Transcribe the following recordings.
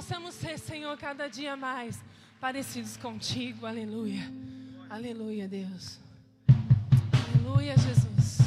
possamos ser, Senhor, cada dia mais parecidos contigo. Aleluia. Aleluia, Deus. Aleluia, Jesus.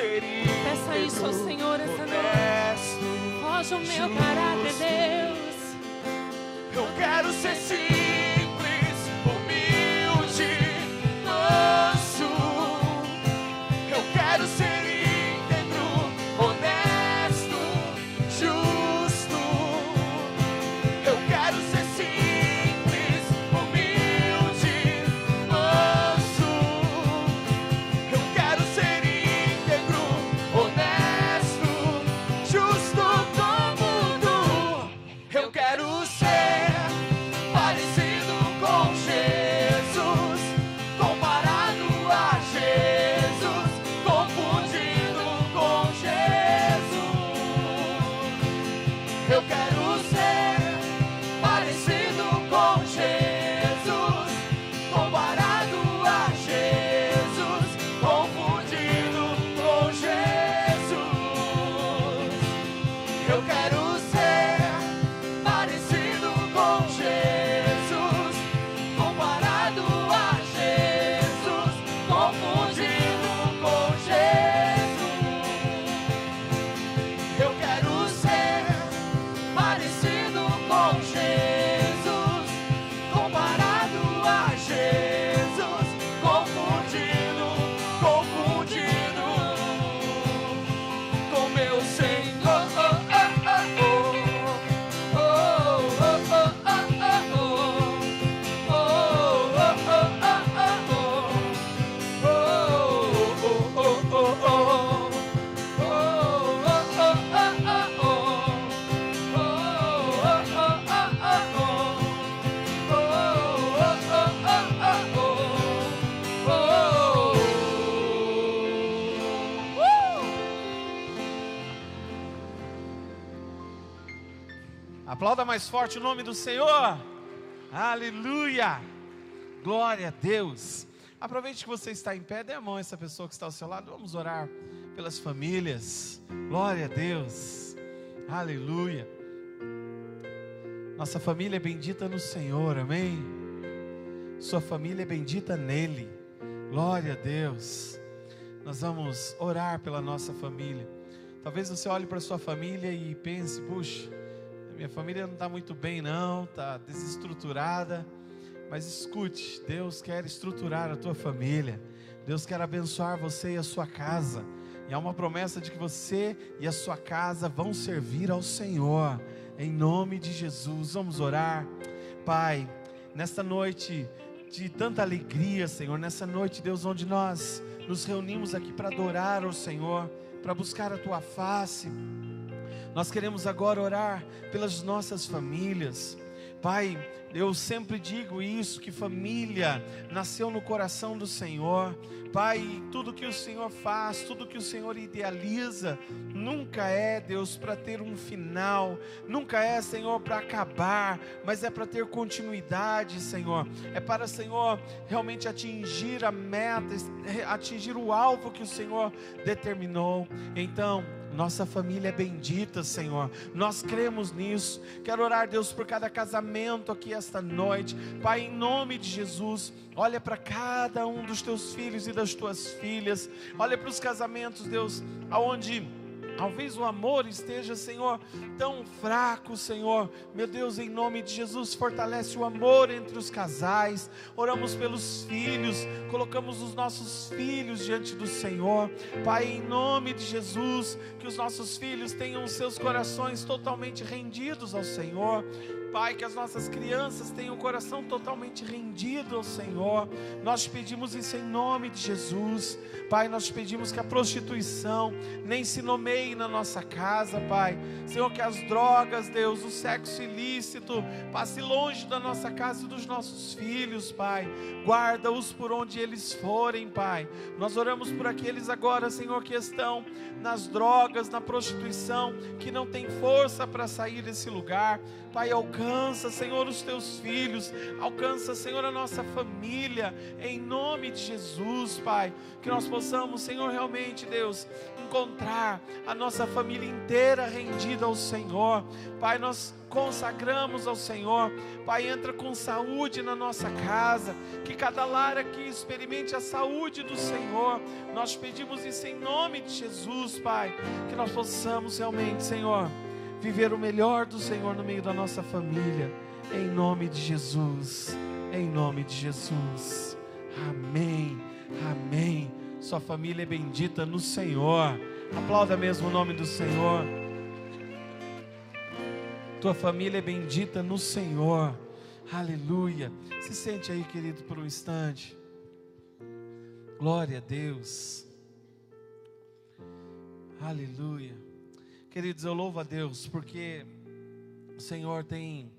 Peça isso ao Senhor essa noite. Foge o meu caráter, Deus. Eu quero ser simples, humilde, manso. Eu quero ser íntegro, honesto, justo. Eu quero ser simples, humilde, manso. Eu quero ser íntegro, honesto, justo como tu. Eu quero ser parecido com Jesus, comparado a Jesus, confundido com Jesus. Eu quero ser parecido com Jesus, comparado a Jesus, confundido com Jesus. Eu quero ser parecido com Jesus, comparado a Jesus, confundido com Jesus. Eu quero ser parecido Aplauda mais forte o nome do Senhor. Aleluia. Glória a Deus. Aproveite que você está em pé, dê a mão a essa pessoa que está ao seu lado. Vamos orar pelas famílias. Glória a Deus. Aleluia. Nossa família é bendita no Senhor, amém? Sua família é bendita nele. Glória a Deus. Nós vamos orar pela nossa família. Talvez você olhe para a sua família e pense: puxa, minha família não está muito bem não, está desestruturada. Mas escute, Deus quer estruturar a tua família. Deus quer abençoar você e a sua casa. E há uma promessa de que você e a sua casa vão servir ao Senhor. Em nome de Jesus, vamos orar. Pai, nesta noite de tanta alegria, Senhor, nessa noite, Deus, onde nós nos reunimos aqui para adorar ao Senhor, para buscar a tua face, nós queremos agora orar pelas nossas famílias. Pai, eu sempre digo isso, que família nasceu no coração do Senhor. Pai, tudo que o Senhor faz, tudo que o Senhor idealiza, nunca é, Deus, para ter um final, nunca é, Senhor, para acabar, mas é para ter continuidade, Senhor. É para, Senhor, realmente atingir a meta, atingir o alvo que o Senhor determinou. Então, nossa família é bendita, Senhor. Nós cremos nisso. Quero orar, Deus, por cada casamento aqui esta noite. Pai, em nome de Jesus, olha para cada um dos teus filhos e das tuas filhas. Olha para os casamentos, Deus, aonde talvez o amor esteja, Senhor, tão fraco, Senhor. Meu Deus, em nome de Jesus, fortalece o amor entre os casais. Oramos pelos filhos, colocamos os nossos filhos diante do Senhor. Pai, em nome de Jesus, que os nossos filhos tenham seus corações totalmente rendidos ao Senhor. Pai, que as nossas crianças tenham o coração totalmente rendido ao Senhor. Nós te pedimos isso em nome de Jesus. Pai, nós te pedimos que a prostituição nem se nomeie na nossa casa, Pai. Senhor, que as drogas, Deus, o sexo ilícito passe longe da nossa casa e dos nossos filhos, Pai. Guarda-os por onde eles forem, Pai. Nós oramos por aqueles agora, Senhor, que estão nas drogas, na prostituição, que não tem força para sair desse lugar. Pai, alcança, Senhor, os teus filhos, alcança, Senhor, a nossa família, em nome de Jesus, Pai, que nós possamos, Senhor, realmente, Deus, encontrar a nossa família inteira rendida ao Senhor. Pai, nós consagramos ao Senhor. Pai, entra com saúde na nossa casa, que cada lar aqui experimente a saúde do Senhor. Nós pedimos isso em nome de Jesus, Pai, que nós possamos realmente, Senhor, viver o melhor do Senhor no meio da nossa família, em nome de Jesus, em nome de Jesus, amém, amém. Sua família é bendita no Senhor. Aplauda mesmo o nome do Senhor. Tua família é bendita no Senhor, aleluia. Se sente aí, querido, por um instante. Glória a Deus, aleluia. Queridos, eu louvo a Deus, porque o Senhor tem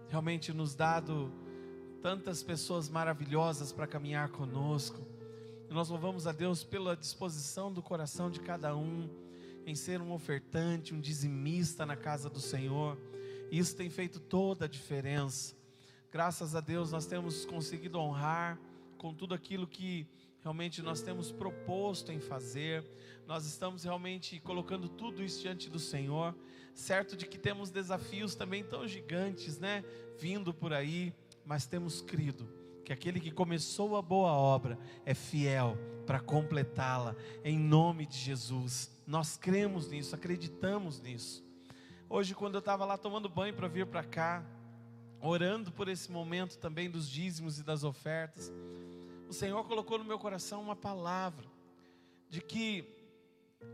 realmente nos dado tantas pessoas maravilhosas para caminhar conosco. E nós louvamos a Deus pela disposição do coração de cada um em ser um ofertante, um dizimista na casa do Senhor. E isso tem feito toda a diferença. Graças a Deus nós temos conseguido honrar com tudo aquilo que realmente nós temos proposto em fazer. Nós estamos realmente colocando tudo isso diante do Senhor, certo de que temos desafios também tão gigantes, né, vindo por aí, mas temos crido que aquele que começou a boa obra é fiel para completá-la, em nome de Jesus. Nós cremos nisso, acreditamos nisso. Hoje, quando eu estava lá tomando banho para vir para cá, orando por esse momento também dos dízimos e das ofertas, o Senhor colocou no meu coração uma palavra, de que,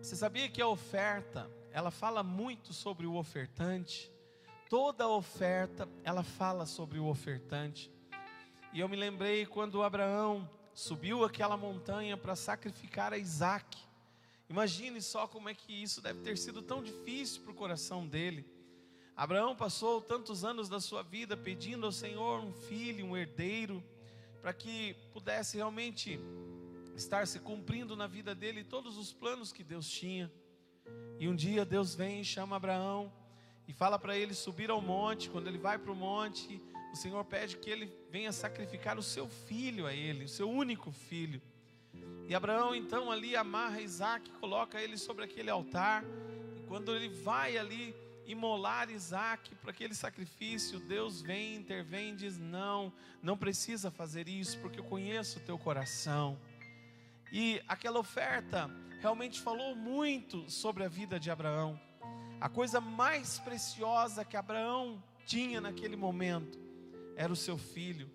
você sabia que a oferta, ela fala muito sobre o ofertante? Toda oferta, ela fala sobre o ofertante. E eu me lembrei quando Abraão subiu aquela montanha para sacrificar a Isaac. Imagine só como é que isso deve ter sido tão difícil para o coração dele. Abraão passou tantos anos da sua vida pedindo ao Senhor um filho, um herdeiro, para que pudesse realmente estar se cumprindo na vida dele todos os planos que Deus tinha. E um dia Deus vem e chama Abraão e fala para ele subir ao monte. Quando ele vai para o monte, o Senhor pede que ele venha sacrificar o seu filho a ele, o seu único filho. E Abraão então ali amarra Isaque, coloca ele sobre aquele altar. E quando ele vai ali imolar Isaque para aquele sacrifício, Deus vem, intervém e diz: não precisa fazer isso, porque eu conheço o teu coração. E aquela oferta realmente falou muito sobre a vida de Abraão. A coisa mais preciosa que Abraão tinha naquele momento era o seu filho.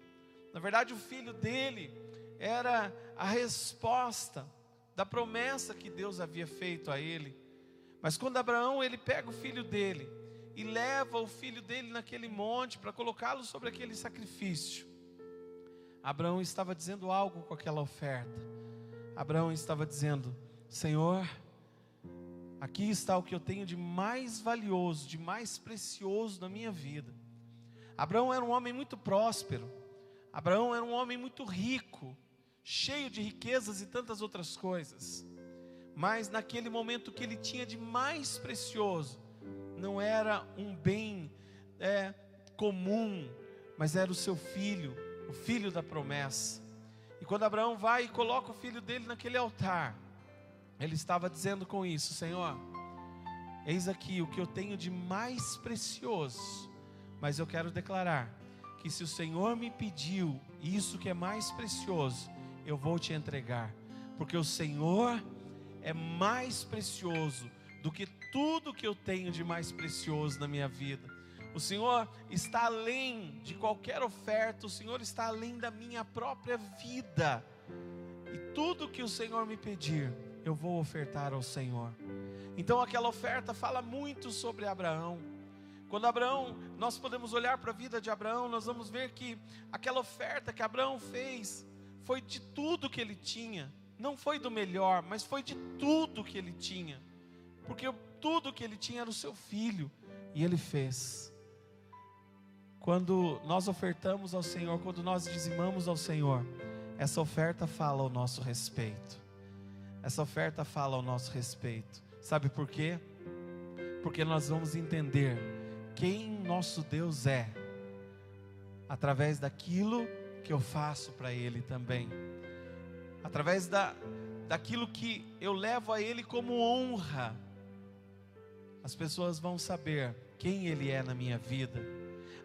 Na verdade, o filho dele era a resposta da promessa que Deus havia feito a ele. Mas quando Abraão, ele pega o filho dele e leva o filho dele naquele monte para colocá-lo sobre aquele sacrifício, Abraão estava dizendo algo com aquela oferta. Abraão estava dizendo: Senhor, aqui está o que eu tenho de mais valioso, de mais precioso na minha vida. Abraão era um homem muito próspero. Abraão era um homem muito rico, cheio de riquezas e tantas outras coisas. Mas naquele momento, o que ele tinha de mais precioso não era um bem comum, mas era o seu filho, o filho da promessa. E quando Abraão vai e coloca o filho dele naquele altar, ele estava dizendo com isso: Senhor, eis aqui o que eu tenho de mais precioso, mas eu quero declarar que se o Senhor me pediu isso que é mais precioso, eu vou te entregar, porque o Senhor é mais precioso do que tudo que eu tenho de mais precioso na minha vida. O Senhor está além de qualquer oferta, o Senhor está além da minha própria vida, e tudo que o Senhor me pedir, eu vou ofertar ao Senhor. Então aquela oferta fala muito sobre Abraão. Quando Abraão, nós podemos olhar para a vida de Abraão, nós vamos ver que aquela oferta que Abraão fez foi de tudo que ele tinha. Não foi do melhor, mas foi de tudo que ele tinha, porque tudo que ele tinha era o seu filho, e ele fez. Quando nós ofertamos ao Senhor, quando nós dizimamos ao Senhor, essa oferta fala ao nosso respeito. Essa oferta fala ao nosso respeito. Sabe por quê? Porque nós vamos entender quem nosso Deus é, através daquilo que eu faço para Ele também. Através daquilo que eu levo a Ele como honra, as pessoas vão saber quem Ele é na minha vida.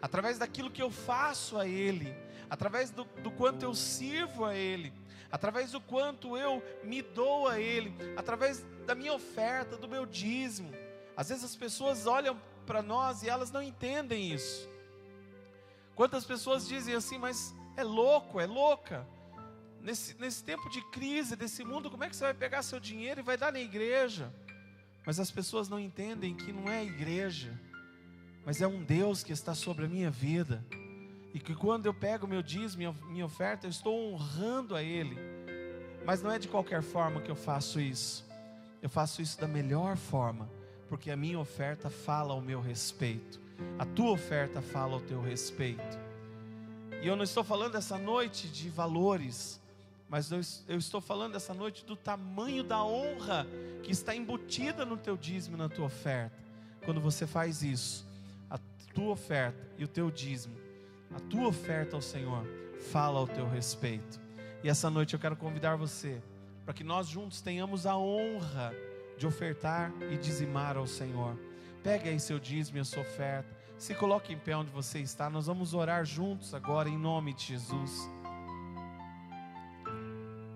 Através daquilo que eu faço a Ele, através do quanto eu sirvo a Ele, através do quanto eu me dou a Ele, através da minha oferta, do meu dízimo. Às vezes as pessoas olham para nós e elas não entendem isso. Quantas pessoas dizem assim: mas é louco, é louca, nesse tempo de crise desse mundo, como é que você vai pegar seu dinheiro e vai dar na igreja? Mas as pessoas não entendem que não é a igreja, mas é um Deus que está sobre a minha vida, e que quando eu pego meu dízimo, minha oferta, eu estou honrando a Ele. Mas não é de qualquer forma que eu faço isso. Eu faço isso da melhor forma, porque a minha oferta fala ao meu respeito, a tua oferta fala ao teu respeito. E eu não estou falando essa noite de valores, mas eu estou falando essa noite do tamanho da honra que está embutida no teu dízimo e na tua oferta. Quando você faz isso, a tua oferta e o teu dízimo, a tua oferta ao Senhor fala ao teu respeito. E essa noite eu quero convidar você para que nós juntos tenhamos a honra de ofertar e dizimar ao Senhor. Pegue aí seu dízimo e a sua oferta, se coloque em pé onde você está. Nós vamos orar juntos agora em nome de Jesus.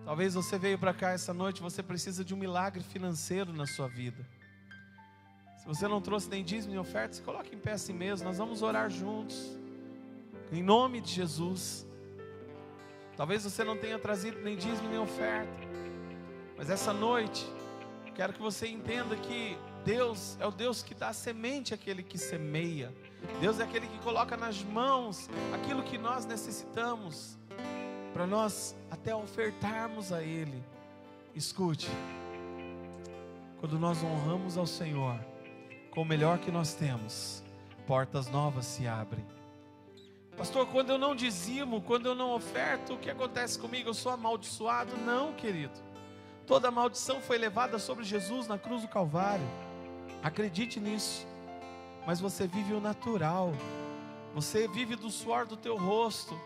Talvez você veio para cá essa noite, você precisa de um milagre financeiro na sua vida. Se você não trouxe nem dízimo nem oferta, se coloque em pé assim mesmo. Nós vamos orar juntos em nome de Jesus. Talvez você não tenha trazido nem dízimo nem oferta, mas essa noite quero que você entenda que Deus é o Deus que dá semente àquele que semeia. Deus é aquele que coloca nas mãos aquilo que nós necessitamos, para nós até ofertarmos a Ele. Escute, quando nós honramos ao Senhor com o melhor que nós temos, portas novas se abrem. Pastor, quando eu não dizimo, quando eu não oferto, o que acontece comigo? Eu sou amaldiçoado? Não, querido. Toda a maldição foi levada sobre Jesus na cruz do Calvário. Acredite nisso. mas você vive o natural. Você vive do suor do teu rosto,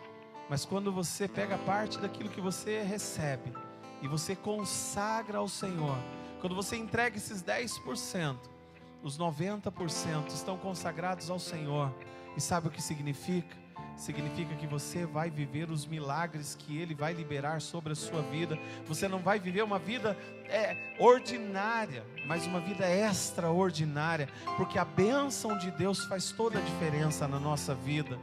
mas quando você pega parte daquilo que você recebe e você consagra ao Senhor, quando você entrega esses 10%, os 90% estão consagrados ao Senhor. E sabe o que significa? Significa que você vai viver os milagres que Ele vai liberar sobre a sua vida. Você não vai viver uma vida ordinária, mas uma vida extraordinária, porque a bênção de Deus faz toda a diferença na nossa vida.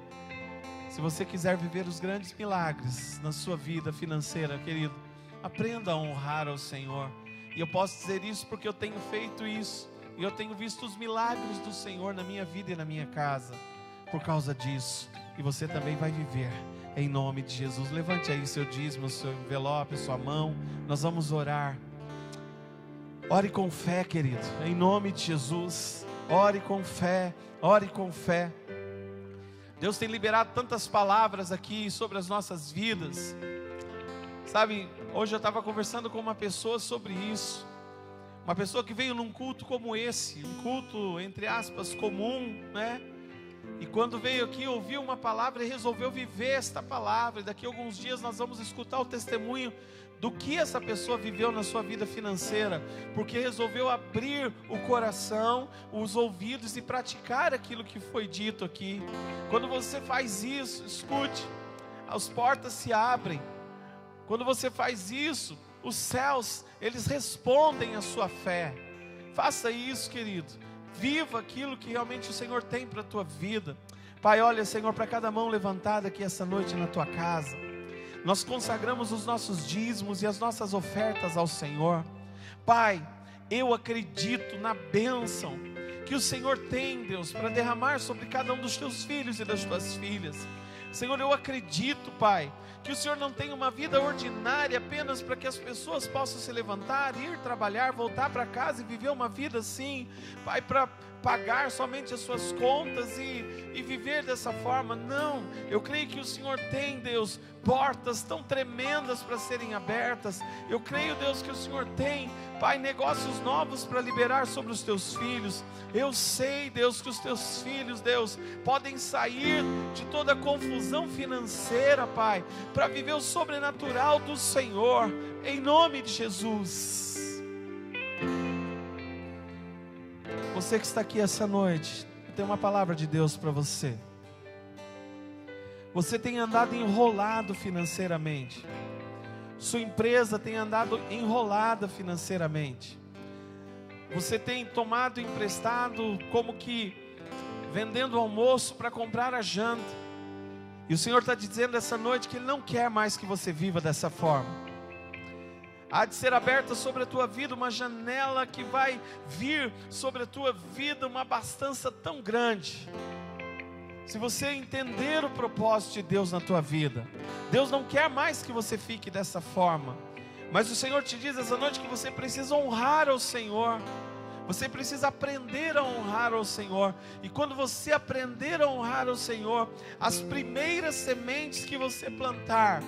Se você quiser viver os grandes milagres na sua vida financeira, querido, aprenda a honrar ao Senhor. E eu posso dizer isso porque eu tenho feito isso, e eu tenho visto os milagres do Senhor na minha vida e na minha casa, por causa disso. E você também vai viver, em nome de Jesus. Levante aí seu dízimo, seu envelope, sua mão. Nós vamos orar. Ore com fé, querido, em nome de Jesus. Ore com fé, ore com fé. Deus tem liberado tantas palavras aqui sobre as nossas vidas. Sabe, hoje eu estava conversando com uma pessoa sobre isso. Uma pessoa que veio num culto como esse, um culto, entre aspas, comum, né? E quando veio aqui, ouviu uma palavra e resolveu viver esta palavra. E daqui a alguns dias nós vamos escutar o testemunho do que essa pessoa viveu na sua vida financeira, porque resolveu abrir o coração, os ouvidos e praticar aquilo que foi dito aqui. Quando você faz isso, escute, as portas se abrem. Quando você faz isso, os céus, eles respondem à sua fé. Faça isso, querido. Viva aquilo que realmente o Senhor tem para a tua vida. Pai, olha, Senhor, para cada mão levantada aqui essa noite na tua casa, nós consagramos os nossos dízimos e as nossas ofertas ao Senhor. Pai, eu acredito na bênção que o Senhor tem, Deus, para derramar sobre cada um dos teus filhos e das tuas filhas. Senhor, eu acredito, Pai, que o Senhor não tem uma vida ordinária apenas para que as pessoas possam se levantar, ir trabalhar, voltar para casa e viver uma vida assim, Pai, para pagar somente as suas contas e viver dessa forma. Não, eu creio que o Senhor tem, Deus, portas tão tremendas para serem abertas. Eu creio, Deus, que o Senhor tem, Pai, negócios novos para liberar sobre os teus filhos. Eu sei, Deus, que os teus filhos, Deus, podem sair de toda a confusão financeira, Pai, para viver o sobrenatural do Senhor, em nome de Jesus. Você que está aqui essa noite, tem uma palavra de Deus para você. Você tem andado enrolado financeiramente. Sua empresa tem andado enrolada financeiramente. Você tem tomado emprestado, como que vendendo o almoço para comprar a janta. E o Senhor está dizendo essa noite que Ele não quer mais que você viva dessa forma. Há de ser aberta sobre a tua vida uma janela que vai vir sobre a tua vida uma abastança tão grande. Se você entender o propósito de Deus na tua vida, Deus não quer mais que você fique dessa forma. Mas o Senhor te diz essa noite que você precisa honrar ao Senhor. Você precisa aprender a honrar ao Senhor. E quando você aprender a honrar ao Senhor, as primeiras sementes que você plantar,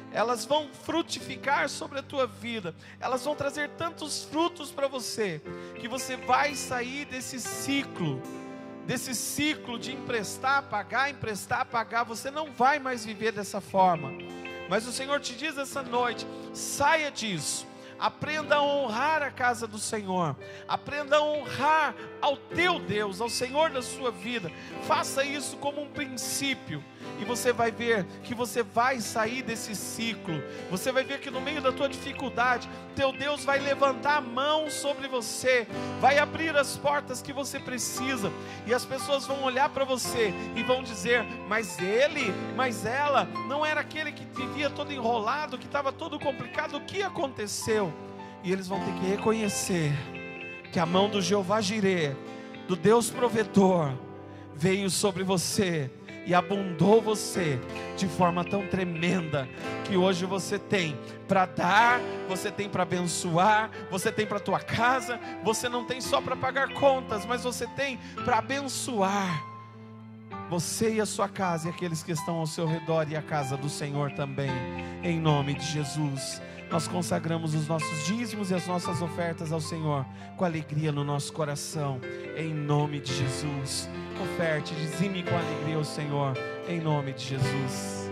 elas vão frutificar sobre a tua vida. Elas vão trazer tantos frutos para você, que você vai sair desse ciclo de emprestar, pagar. Você não vai mais viver dessa forma. Mas o Senhor te diz essa noite, saia disso. Aprenda a honrar a casa do Senhor. Aprenda a honrar ao teu Deus, ao Senhor da sua vida. Faça isso como um princípio. E você vai ver que você vai sair desse ciclo. Você vai ver que no meio da tua dificuldade, teu Deus vai levantar a mão sobre você, vai abrir as portas que você precisa. E as pessoas vão olhar para você e vão dizer, mas ele, mas ela, não era aquele que vivia todo enrolado, que estava todo complicado, o que aconteceu? E eles vão ter que reconhecer que a mão do Jeová Jireh, do Deus provedor, veio sobre você e abundou você de forma tão tremenda, que hoje você tem para dar, você tem para abençoar, você tem para a tua casa, você não tem só para pagar contas, mas você tem para abençoar. você e a sua casa e aqueles que estão ao seu redor e a casa do Senhor também, em nome de Jesus. Nós consagramos os nossos dízimos e as nossas ofertas ao Senhor com alegria no nosso coração, em nome de Jesus. Oferte, dizime com alegria ao Senhor, em nome de Jesus.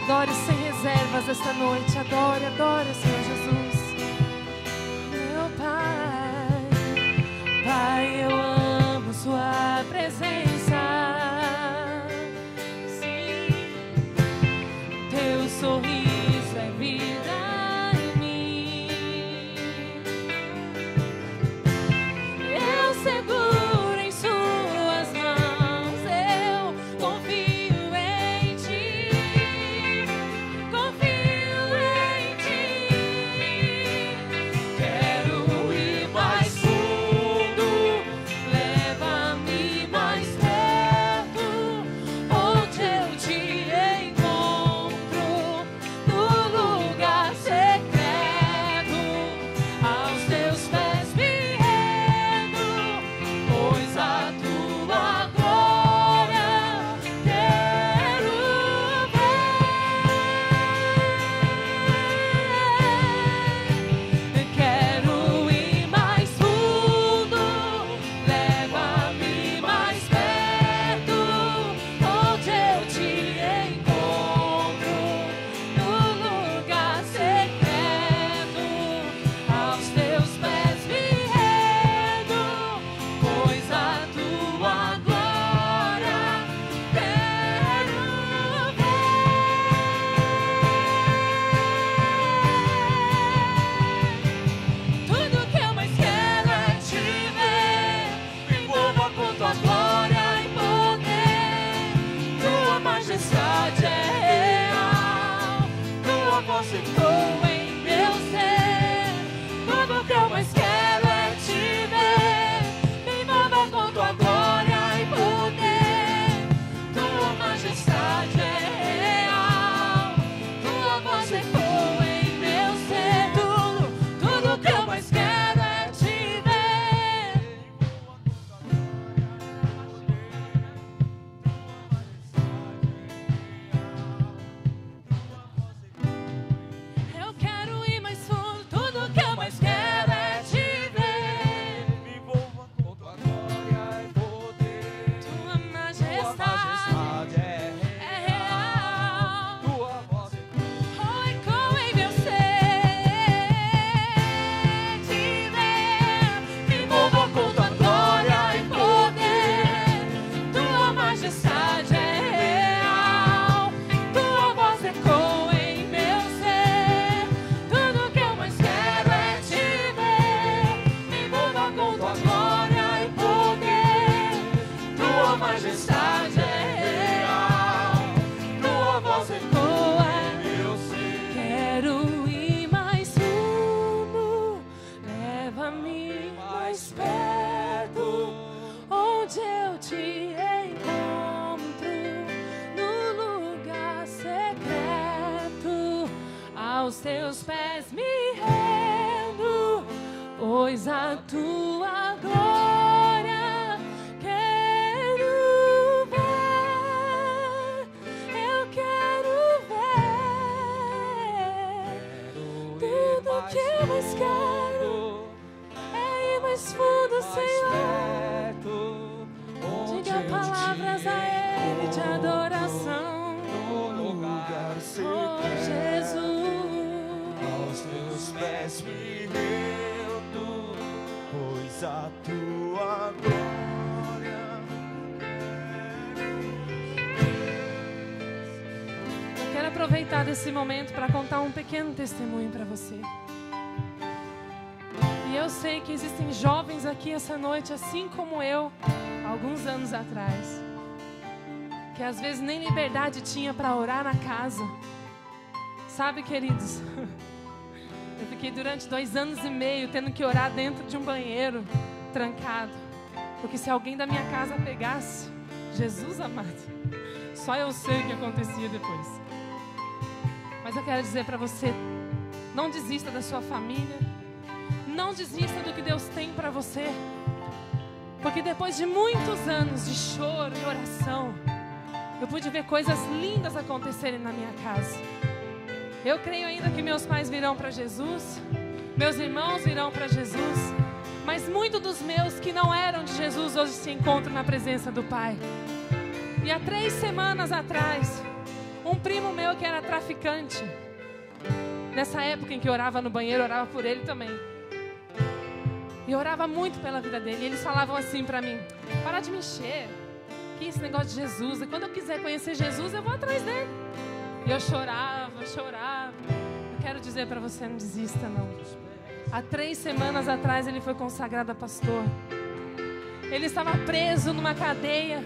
Adore sem reservas esta noite. Adore, adore, Senhor Jesus. Meu Pai, Pai, eu amo Sua presença. Sim, Teu sorriso é vida em mim. Eu seguro em Suas mãos. Eu confio em Ti. Confio em Ti. majestade é real, tua voz ecoa, eu sei. Quero ir mais fundo, leva-me mais perto, onde eu te encontro, no lugar secreto, aos teus pés me rendo, pois a tua glória quero ver, eu quero ver. Tudo que eu mais quero é ir mais fundo, Senhor. Diga palavras a Ele de adoração, No lugar oh secreto, Jesus. aos teus pés me rendo, pois a tua glória. Eu quero aproveitar desse momento para contar um pequeno testemunho para você. E eu sei que existem jovens aqui essa noite, assim como eu, alguns anos atrás, que às vezes nem liberdade tinha para orar na casa. Sabe, queridos, eu fiquei durante 2 anos e meio tendo que orar dentro de um banheiro, trancado, porque se alguém da minha casa pegasse, Jesus amado, só eu sei o que acontecia depois. Mas eu quero dizer para você, não desista da sua família, não desista do que Deus tem para você, porque depois de muitos anos de choro e oração, eu pude ver coisas lindas acontecerem na minha casa. Eu creio ainda que meus pais virão para Jesus, meus irmãos virão para Jesus, mas muitos dos meus que não eram de Jesus hoje se encontram na presença do Pai. E há 3 semanas atrás, um primo meu que era traficante, nessa época em que eu orava no banheiro, eu orava por ele também. E eu orava muito pela vida dele. E eles falavam assim para mim: para de me encher, que esse negócio de Jesus, e quando eu quiser conhecer Jesus, eu vou atrás dele. E eu chorava, chorava. Eu quero dizer para você, não desista não. Há 3 semanas atrás ele foi consagrado a pastor. Ele estava preso numa cadeia.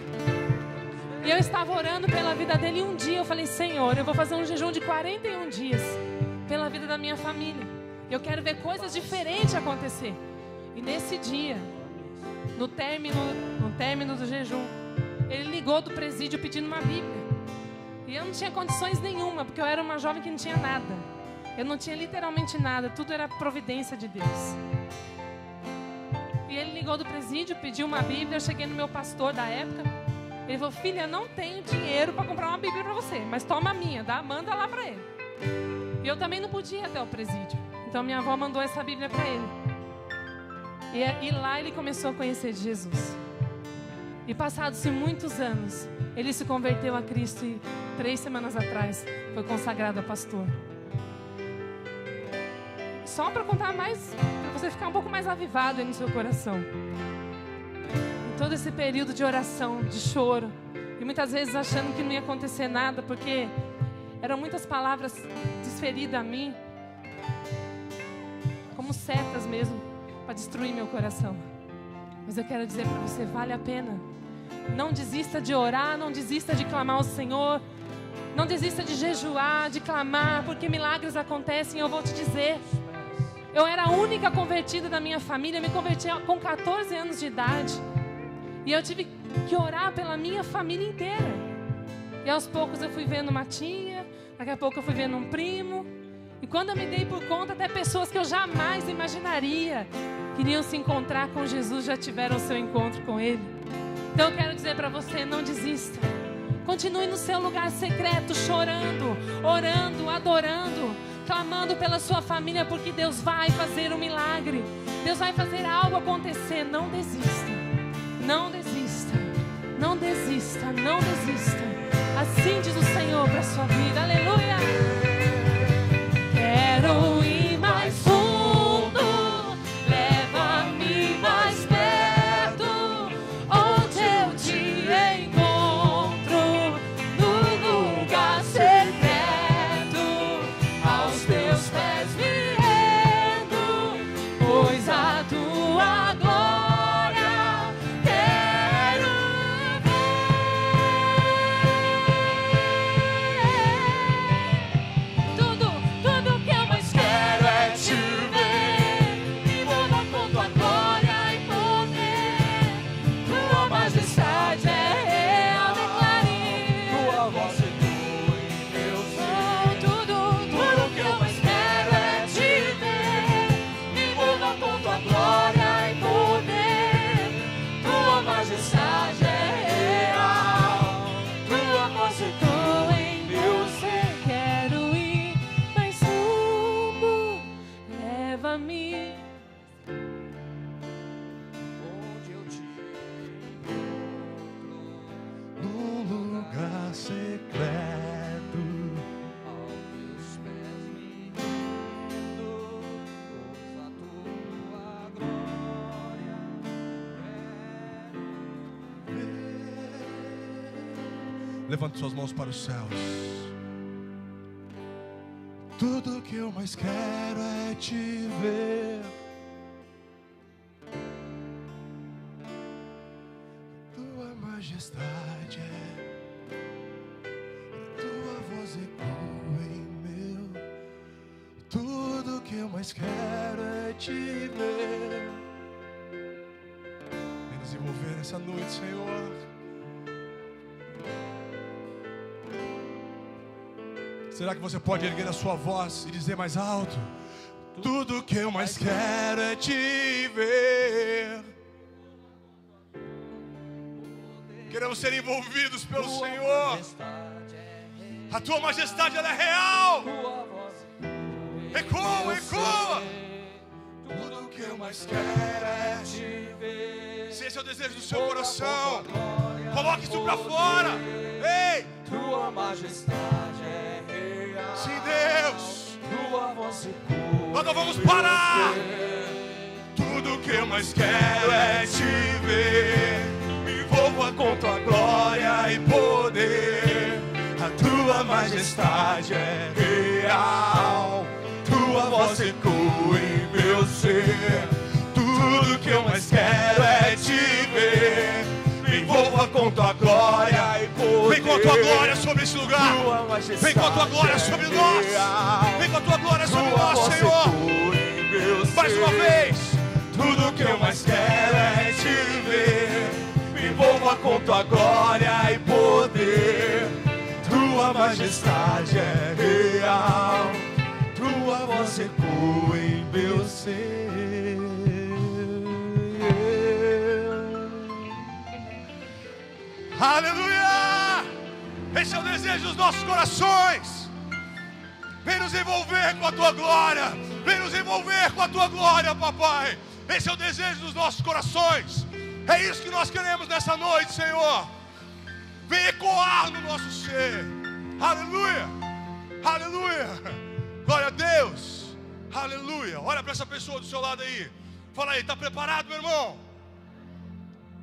E eu estava orando pela vida dele. E um dia eu falei: Senhor, eu vou fazer um jejum de 41 dias pela vida da minha família. Eu quero ver coisas diferentes acontecer. E nesse dia, no término do jejum, ele ligou do presídio pedindo uma Bíblia. E eu não tinha condições nenhuma, porque eu era uma jovem que não tinha nada. Eu não tinha literalmente nada, tudo era providência de Deus. E ele ligou do presídio, pediu uma Bíblia. Eu cheguei no meu pastor da época. Ele falou: filha, não tenho dinheiro para comprar uma Bíblia para você, mas toma a minha, manda lá para ele. E eu também não podia ir até o presídio. Então minha avó mandou essa Bíblia para ele. E lá ele começou a conhecer Jesus. E passados-se muitos anos, ele se converteu a Cristo e 3 semanas atrás foi consagrado a pastor. Só para contar mais, para você ficar um pouco mais avivado aí no seu coração. Em todo esse período de oração, de choro, e muitas vezes achando que não ia acontecer nada, porque eram muitas palavras desferidas a mim, como setas mesmo, para destruir meu coração. Mas eu quero dizer para você, vale a pena. Não desista de orar, não desista de clamar ao Senhor, não desista de jejuar, de clamar, porque milagres acontecem. Eu vou te dizer, eu era a única convertida da minha família, me converti com 14 anos de idade, e eu tive que orar pela minha família inteira. E aos poucos eu fui vendo uma tia, daqui a pouco eu fui vendo um primo, e quando eu me dei por conta, até pessoas que eu jamais imaginaria queriam se encontrar com Jesus, já tiveram o seu encontro com Ele. Então eu quero dizer para você, não desista. Continue no seu lugar secreto, chorando, orando, adorando, clamando pela sua família, porque Deus vai fazer um milagre. Deus vai fazer algo acontecer. Não desista, não desista, não desista, não desista. Assim diz o Senhor para a sua vida. Aleluia! Quero ir mais fundo, leva-me mais perto, onde eu te encontro, no lugar secreto, aos teus pés me rendo, pois a tua glória quero ver. Levante suas mãos para os céus. Tudo que eu mais quero é te ver. Tua majestade tua voz ecoa em meu. Tudo que eu mais quero é te ver. Vem nos envolver nessa noite, Senhor. Será que você pode erguer a sua voz e dizer mais alto? Tudo que eu mais quero é te ver. Queremos ser envolvidos pelo Senhor. A tua majestade, ela é real. Ecoa, ecoa. Tudo que eu mais quero é te ver. Se esse é o desejo do seu coração, coloque isso pra fora. Ei! Tua majestade é real. Sim, Deus. Tua voz ecoa. Nós não vamos parar. Tudo que eu mais quero é te ver. Me envolva com tua glória e poder. A tua majestade é real. Tua voz ecoa em meu ser. Tudo que eu mais quero é te ver. Me envolva com tua glória e poder. Vem com a tua glória sobre esse lugar. Vem com a tua glória sobre nós. Vem com a tua glória sobre nós, Senhor. Mais uma vez. Tudo que eu mais quero é te ver. Me envolva com tua glória e poder. Tua majestade é real. Tua voz ecoa em meu ser. Aleluia! Esse é o desejo dos nossos corações. Vem nos envolver com a tua glória. Vem nos envolver com a tua glória, papai. Esse é o desejo dos nossos corações. É isso que nós queremos nessa noite, Senhor. Vem ecoar no nosso ser. Aleluia! Aleluia! Glória a Deus! Aleluia! Olha para essa pessoa do seu lado aí. Fala aí, está preparado, meu irmão?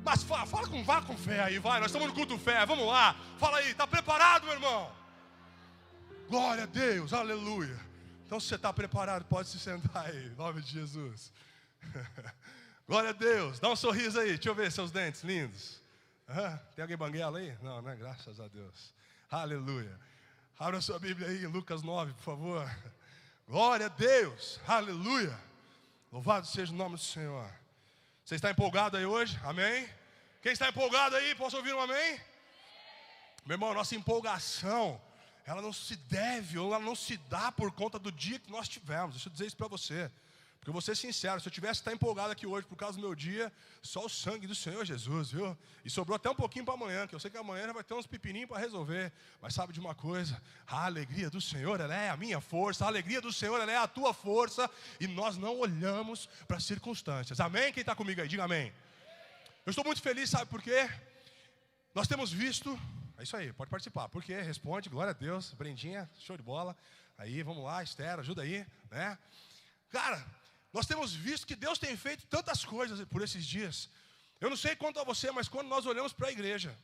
Mas vá com fé aí, vai. Nós estamos no culto fé, vamos lá. Fala aí, está preparado, meu irmão? Glória a Deus, aleluia. Então se você está preparado, pode se sentar aí, em nome de Jesus. Glória a Deus, dá um sorriso aí, deixa eu ver seus dentes lindos. Tem alguém banguela aí? Não, né? Graças a Deus. Aleluia. Abra sua Bíblia aí, Lucas 9, por favor. Glória a Deus, aleluia. Louvado seja o nome do Senhor. Você está empolgado aí hoje? Amém? Quem está empolgado aí, posso ouvir um amém? Meu irmão, nossa empolgação, ela não se deve, ou ela não se dá por conta do dia que nós tivemos. Deixa eu dizer isso para você. Porque eu vou ser sincero, se eu tivesse estar empolgado aqui hoje por causa do meu dia, só o sangue do Senhor Jesus, viu? E sobrou até um pouquinho para amanhã, que eu sei que amanhã já vai ter uns pepininhos para resolver. Mas sabe de uma coisa? A alegria do Senhor, ela é a minha força. A alegria do Senhor, ela é a tua força. E nós não olhamos para as circunstâncias. Amém? Quem está comigo aí? Diga amém. Eu estou muito feliz, sabe por quê? Nós temos visto... É isso aí, pode participar. Por quê? Responde, glória a Deus. Brendinha, show de bola. Aí, vamos lá, Esther, ajuda aí, né? Cara... Nós temos visto que Deus tem feito tantas coisas por esses dias. Eu não sei quanto a você, mas quando nós olhamos para a igreja,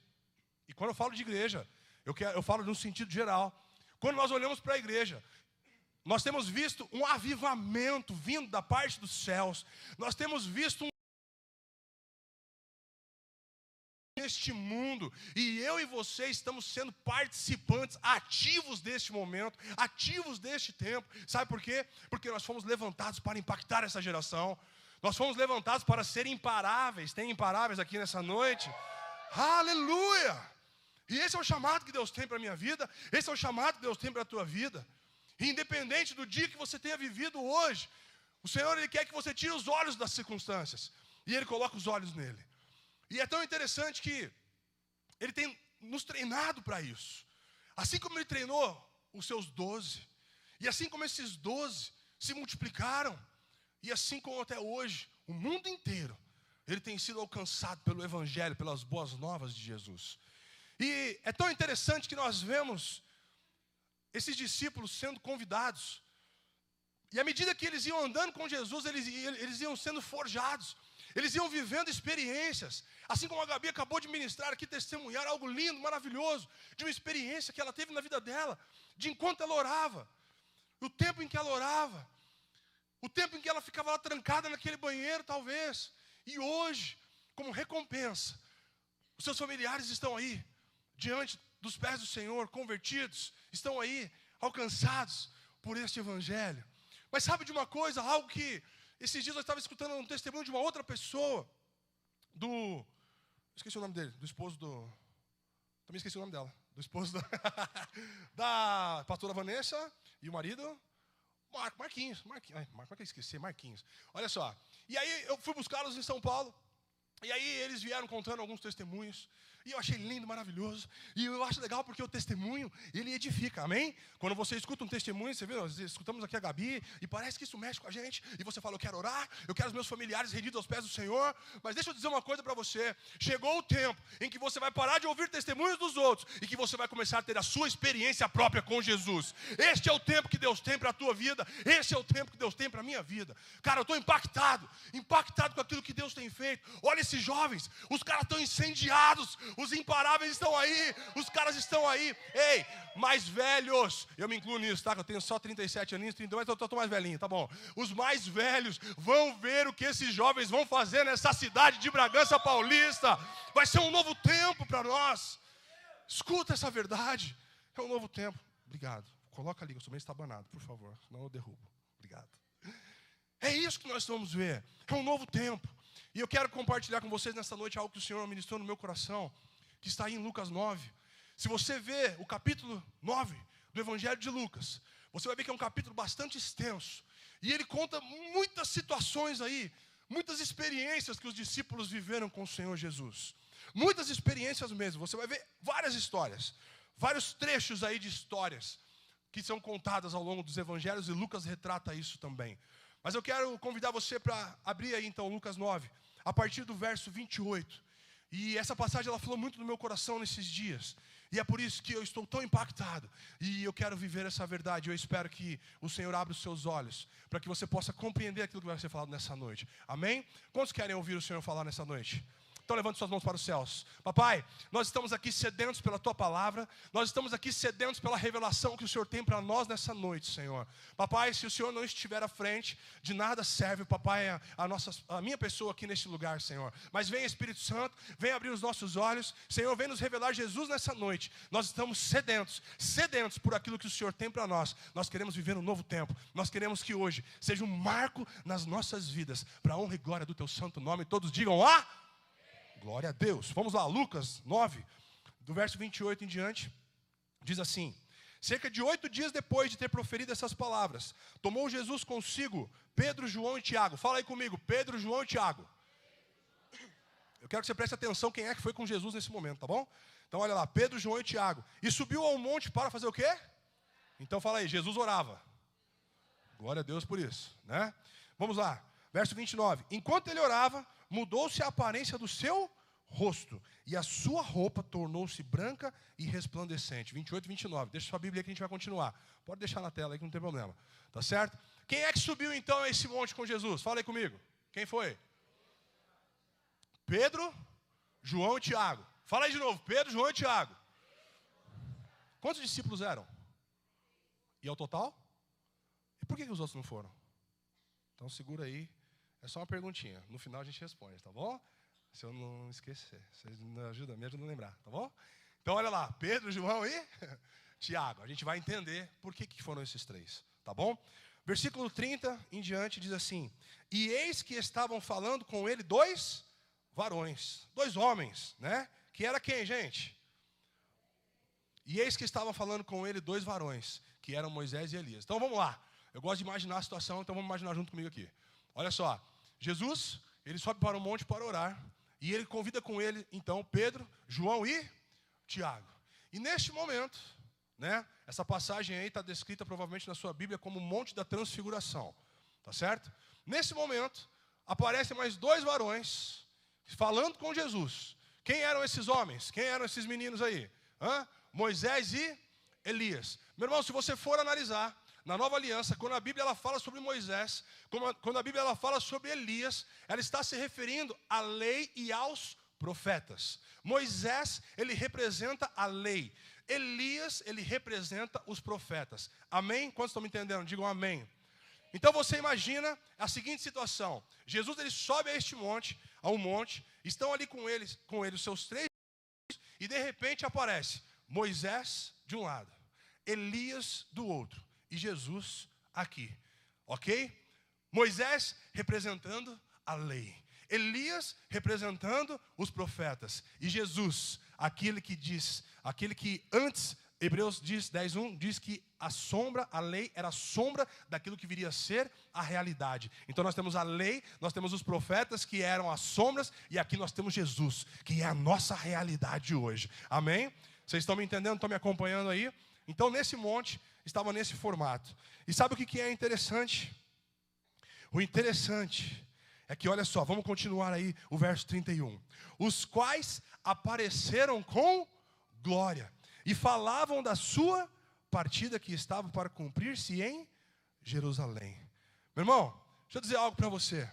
e quando eu falo de igreja, eu falo num sentido geral. Quando nós olhamos para a igreja, nós temos visto um avivamento vindo da parte dos céus. Nós temos visto neste mundo, e eu e você estamos sendo participantes ativos deste momento, ativos deste tempo. Sabe por quê? Porque nós fomos levantados para impactar essa geração. Nós fomos levantados para ser imparáveis. Tem imparáveis aqui nessa noite? Aleluia! E esse é o chamado que Deus tem para a minha vida. Esse é o chamado que Deus tem para a tua vida. E independente do dia que você tenha vivido hoje, o Senhor, Ele quer que você tire os olhos das circunstâncias, e Ele coloca os olhos nele. E é tão interessante que Ele tem nos treinado para isso. Assim como Ele treinou os seus 12, e assim como esses 12 se multiplicaram, e assim como até hoje, o mundo inteiro, ele tem sido alcançado pelo Evangelho, pelas boas novas de Jesus. E é tão interessante que nós vemos esses discípulos sendo convidados. E à medida que eles iam andando com Jesus, eles iam sendo forjados. Eles iam vivendo experiências, assim como a Gabi acabou de ministrar aqui, testemunhar algo lindo, maravilhoso, de uma experiência que ela teve na vida dela, de enquanto ela orava, o tempo em que ela orava, o tempo em que ela ficava lá trancada naquele banheiro, talvez. E hoje, como recompensa, os seus familiares estão aí, diante dos pés do Senhor, convertidos, estão aí, alcançados por este evangelho. Mas sabe de uma coisa, algo que esses dias eu estava escutando um testemunho de uma outra pessoa, esqueci o nome dele, do esposo também esqueci o nome dela, do esposo da pastora Vanessa e o marido, Marquinhos. Olha só, e aí eu fui buscá-los em São Paulo, e aí eles vieram contando alguns testemunhos, e eu achei lindo, maravilhoso, e eu acho legal porque o testemunho, ele edifica, amém? Quando você escuta um testemunho, você vê, nós escutamos aqui a Gabi, e parece que isso mexe com a gente, e você fala, eu quero orar, eu quero os meus familiares rendidos aos pés do Senhor, mas deixa eu dizer uma coisa para você, chegou o tempo em que você vai parar de ouvir testemunhos dos outros, e que você vai começar a ter a sua experiência própria com Jesus. Este é o tempo que Deus tem para a tua vida, esse é o tempo que Deus tem para a minha vida. Cara, eu estou impactado com aquilo que Deus tem feito. Olha esses jovens, os caras estão incendiados, os imparáveis estão aí, os caras estão aí. Ei, mais velhos, eu me incluo nisso, tá? Que eu tenho só 37 aninhos, 30, mas eu estou mais velhinho, tá bom? Os mais velhos vão ver o que esses jovens vão fazer nessa cidade de Bragança Paulista. Vai ser um novo tempo para nós. Escuta essa verdade. É um novo tempo. Obrigado. Coloca ali, eu sou meio estabanado, por favor, senão eu derrubo. Obrigado. É isso que nós vamos ver. É um novo tempo. E eu quero compartilhar com vocês nessa noite algo que o Senhor ministrou no meu coração, que está aí em Lucas 9. Se você vê o capítulo 9 do Evangelho de Lucas, você vai ver que é um capítulo bastante extenso. E ele conta muitas situações aí, muitas experiências que os discípulos viveram com o Senhor Jesus. Muitas experiências mesmo. Você vai ver várias histórias, vários trechos aí de histórias que são contadas ao longo dos evangelhos, e Lucas retrata isso também. Mas eu quero convidar você para abrir aí então Lucas 9, a partir do verso 28. E essa passagem ela falou muito no meu coração nesses dias. E é por isso que eu estou tão impactado. E eu quero viver essa verdade. Eu espero que o Senhor abra os seus olhos, para que você possa compreender aquilo que vai ser falado nessa noite. Amém? Quantos querem ouvir o Senhor falar nessa noite? Então levante suas mãos para os céus. Papai, nós estamos aqui sedentos pela Tua palavra. Nós estamos aqui sedentos pela revelação que o Senhor tem para nós nessa noite, Senhor. Papai, se o Senhor não estiver à frente, de nada serve, papai, a minha pessoa aqui neste lugar, Senhor. Mas vem Espírito Santo, vem abrir os nossos olhos. Senhor, vem nos revelar Jesus nessa noite. Nós estamos sedentos por aquilo que o Senhor tem para nós. Nós queremos viver um novo tempo. Nós queremos que hoje seja um marco nas nossas vidas, para a honra e glória do Teu santo nome. Todos digam, glória a Deus. Vamos lá, Lucas 9, do verso 28 em diante, diz assim: cerca de 8 dias depois de ter proferido essas palavras, tomou Jesus consigo Pedro, João e Tiago. Fala aí comigo, Pedro, João e Tiago. Eu quero que você preste atenção quem é que foi com Jesus nesse momento, tá bom? Então olha lá, Pedro, João e Tiago. E subiu ao monte para fazer o quê? Então fala aí, Jesus orava. Glória a Deus por isso, né? Vamos lá, verso 29. Enquanto ele orava, mudou-se a aparência do seu rosto, e a sua roupa tornou-se branca e resplandecente. 28 e 29. Deixa sua Bíblia aí que a gente vai continuar. Pode deixar na tela aí que não tem problema. Tá certo? Quem é que subiu então a esse monte com Jesus? Fala aí comigo. Quem foi? Pedro, João e Tiago. Fala aí de novo. Pedro, João e Tiago. Quantos discípulos eram? E ao total? E por que os outros não foram? Então segura aí. É só uma perguntinha. No final a gente responde, tá bom? Se eu não esquecer. Vocês me ajudam a lembrar, tá bom? Então olha lá, Pedro, João e Tiago. A gente vai entender por que foram esses três, tá bom? Versículo 30 em diante diz assim: e eis que estavam falando com ele 2 varões, 2 homens, né? Que era quem, gente? E eis que estavam falando com ele 2 varões, que eram Moisés e Elias. Então vamos lá. Eu gosto de imaginar a situação, então vamos imaginar junto comigo aqui. Olha só, Jesus, ele sobe para o monte para orar, e ele convida com ele, então, Pedro, João e Tiago. E neste momento, né, essa passagem aí está descrita provavelmente na sua Bíblia como o Monte da Transfiguração, tá certo? Nesse momento, aparecem mais 2 varões, falando com Jesus. Quem eram esses homens? Quem eram esses meninos aí? Moisés e Elias. Meu irmão, se você for analisar, na Nova Aliança, quando a Bíblia ela fala sobre Moisés, quando a Bíblia ela fala sobre Elias, ela está se referindo à lei e aos profetas. Moisés, ele representa a lei. Elias, ele representa os profetas. Amém? Quantos estão me entendendo? Digam amém. Então você imagina a seguinte situação. Jesus, ele sobe a um monte, estão ali com ele os seus 3 filhos, e de repente aparece Moisés de um lado, Elias do outro, e Jesus aqui, ok? Moisés representando a lei, Elias representando os profetas, e Jesus, aquele que antes, Hebreus 10:1 diz que a lei era a sombra daquilo que viria a ser a realidade. Então nós temos a lei, nós temos os profetas que eram as sombras, e aqui nós temos Jesus, que é a nossa realidade hoje. Amém? Vocês estão me entendendo? Estão me acompanhando aí? Então nesse monte, estava nesse formato. E sabe o que é interessante? O interessante é que, olha só, vamos continuar aí o verso 31. Os quais apareceram com glória e falavam da sua partida que estava para cumprir-se em Jerusalém. Meu irmão, deixa eu dizer algo para você.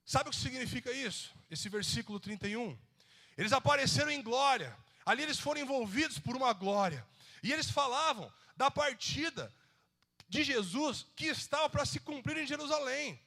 Sabe o que significa isso? Esse versículo 31. Eles apareceram em glória. Ali eles foram envolvidos por uma glória. E eles falavam da partida de Jesus que estava para se cumprir em Jerusalém.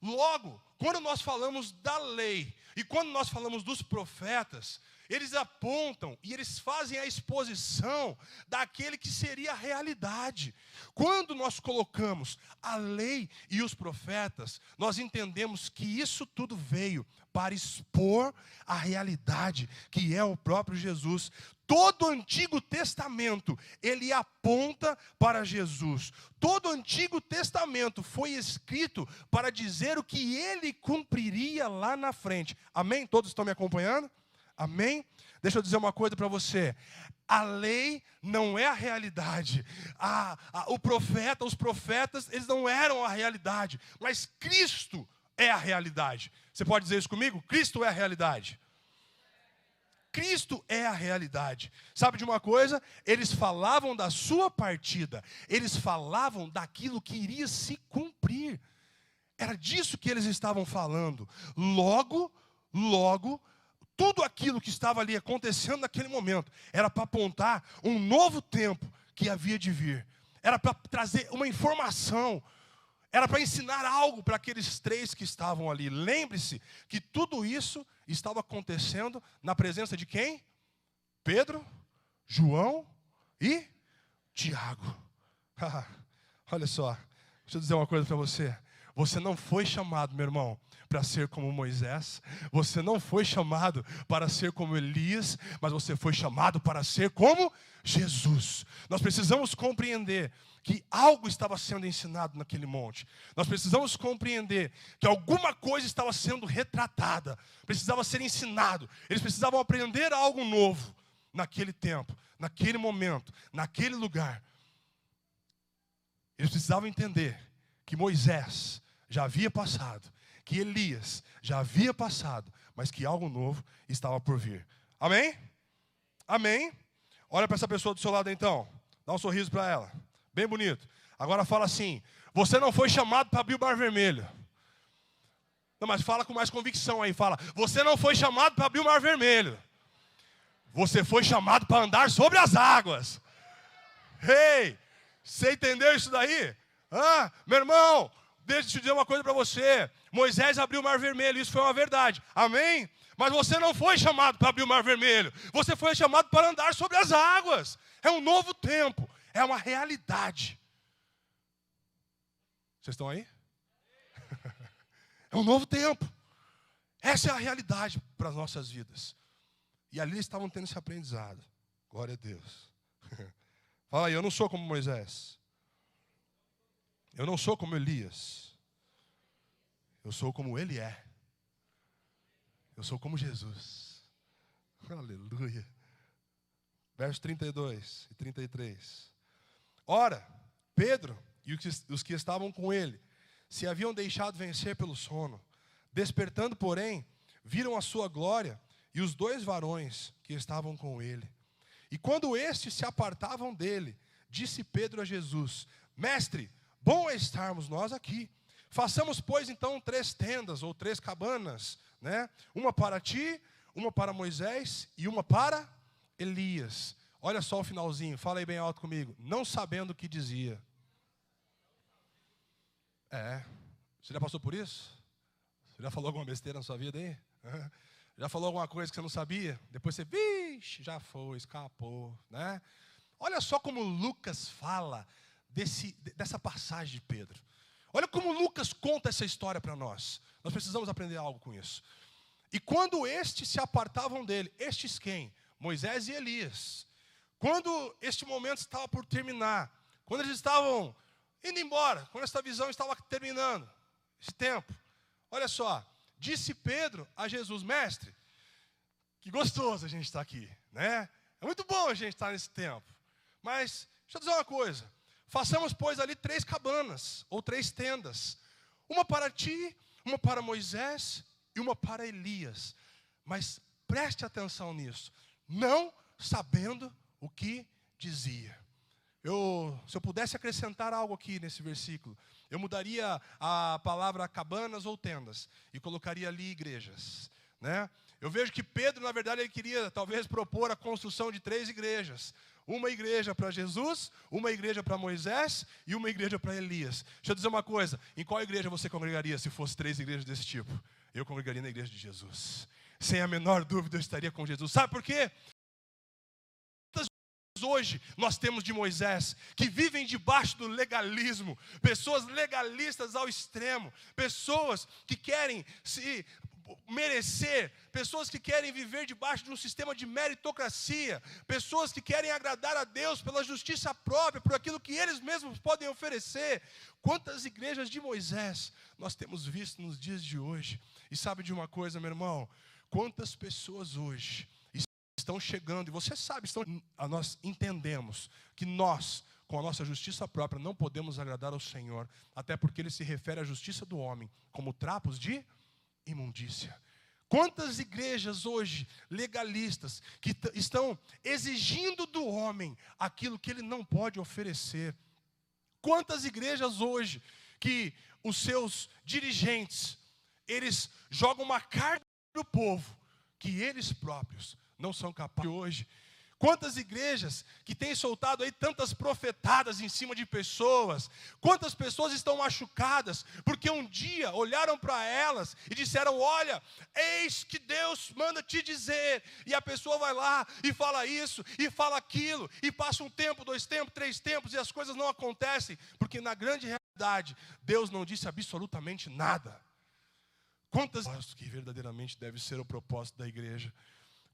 Logo, quando nós falamos da lei e quando nós falamos dos profetas, eles apontam e eles fazem a exposição daquele que seria a realidade. Quando nós colocamos a lei e os profetas, nós entendemos que isso tudo veio para expor a realidade, que é o próprio Jesus. Todo o Antigo Testamento, ele aponta para Jesus. Todo o Antigo Testamento foi escrito para dizer o que ele cumpriria lá na frente. Amém? Todos estão me acompanhando? Amém? Deixa eu dizer uma coisa para você. A lei não é a realidade. Os profetas, eles não eram a realidade. Mas Cristo é a realidade. Você pode dizer isso comigo? Cristo é a realidade. Cristo é a realidade. Sabe de uma coisa? Eles falavam da sua partida. Eles falavam daquilo que iria se cumprir. Era disso que eles estavam falando. Logo, tudo aquilo que estava ali acontecendo naquele momento era para apontar um novo tempo que havia de vir. Era para trazer uma informação. Era para ensinar algo para aqueles 3 que estavam ali. Lembre-se que tudo isso estava acontecendo na presença de quem? Pedro, João e Tiago. Olha só, deixa eu dizer uma coisa para você. Você não foi chamado, meu irmão, para ser como Moisés. Você não foi chamado para ser como Elias, mas você foi chamado para ser como Jesus. Nós precisamos compreender que algo estava sendo ensinado naquele monte. Nós precisamos compreender que alguma coisa estava sendo retratada, precisava ser ensinado. Eles precisavam aprender algo novo naquele tempo, naquele momento, naquele lugar. Eles precisavam entender que Moisés já havia passado, que Elias já havia passado, mas que algo novo estava por vir. Amém? Amém? Olha para essa pessoa do seu lado então. Dá um sorriso para ela. Bem bonito. Agora fala assim: você não foi chamado para abrir o mar vermelho. Não, mas fala com mais convicção aí. Fala: você não foi chamado para abrir o mar vermelho. Você foi chamado para andar sobre as águas. Ei, você entendeu isso daí? Meu irmão, deixa eu te dizer uma coisa para você. Moisés abriu o mar vermelho, isso foi uma verdade. Amém? Mas você não foi chamado para abrir o mar vermelho. Você foi chamado para andar sobre as águas. É um novo tempo. É uma realidade. Vocês estão aí? É um novo tempo. Essa é a realidade para as nossas vidas. E ali eles estavam tendo esse aprendizado. Glória a Deus. Fala aí, eu não sou como Moisés. Eu não sou como Elias. Eu sou como Ele é. Eu sou como Jesus. Aleluia. Verso 32 e 33. Ora, Pedro e os que estavam com ele se haviam deixado vencer pelo sono. Despertando, porém, viram a sua glória e os 2 varões que estavam com ele. E quando estes se apartavam dele, disse Pedro a Jesus: mestre, bom é estarmos nós aqui. Façamos, pois, então 3 tendas ou 3 cabanas, né? Uma para ti, uma para Moisés e uma para Elias. Olha só o finalzinho, fala aí bem alto comigo. Não sabendo o que dizia. Você já passou por isso? Você já falou alguma besteira na sua vida aí? Já falou alguma coisa que você não sabia? Depois você, vixe, já foi, escapou, né? Olha só como Lucas fala dessa passagem de Pedro. Olha como Lucas conta essa história para nós. Nós precisamos aprender algo com isso. E quando estes se apartavam dele, estes quem? Moisés e Elias. Quando este momento estava por terminar, quando eles estavam indo embora, quando essa visão estava terminando, esse tempo, olha só, disse Pedro a Jesus, mestre, que gostoso a gente estar aqui, né? É muito bom a gente estar nesse tempo. Mas, deixa eu dizer uma coisa, façamos, pois, ali 3 cabanas, ou 3 tendas, uma para ti, uma para Moisés e uma para Elias. Mas preste atenção nisso, não sabendo o que dizia. Se eu pudesse acrescentar algo aqui nesse versículo, eu mudaria a palavra cabanas ou tendas e colocaria ali igrejas, né? Eu vejo que Pedro, na verdade, ele queria talvez propor a construção de 3 igrejas. Uma igreja para Jesus, uma igreja para Moisés e uma igreja para Elias. Deixa eu dizer uma coisa, em qual igreja você congregaria se fosse 3 igrejas desse tipo? Eu congregaria na igreja de Jesus. Sem a menor dúvida eu estaria com Jesus. Sabe por quê? Hoje nós temos de Moisés que vivem debaixo do legalismo, pessoas legalistas ao extremo, pessoas que querem se merecer, pessoas que querem viver debaixo de um sistema de meritocracia, pessoas que querem agradar a Deus pela justiça própria, por aquilo que eles mesmos podem oferecer. Quantas igrejas de Moisés nós temos visto nos dias de hoje? E sabe de uma coisa, meu irmão? Quantas pessoas hoje estão chegando, e você sabe, nós entendemos que nós, com a nossa justiça própria, não podemos agradar ao Senhor, até porque Ele se refere à justiça do homem, como trapos de imundícia. Quantas igrejas hoje, legalistas, que estão exigindo do homem aquilo que ele não pode oferecer. Quantas igrejas hoje, que os seus dirigentes, eles jogam uma carga no povo, que eles próprios não são capazes hoje. Quantas igrejas que têm soltado aí tantas profetadas em cima de pessoas. Quantas pessoas estão machucadas porque um dia olharam para elas e disseram, olha, eis que Deus manda te dizer. E a pessoa vai lá e fala isso e fala aquilo. E passa um tempo, 2 tempos, 3 tempos e as coisas não acontecem. Porque na grande realidade, Deus não disse absolutamente nada. Quantas que verdadeiramente deve ser o propósito da igreja?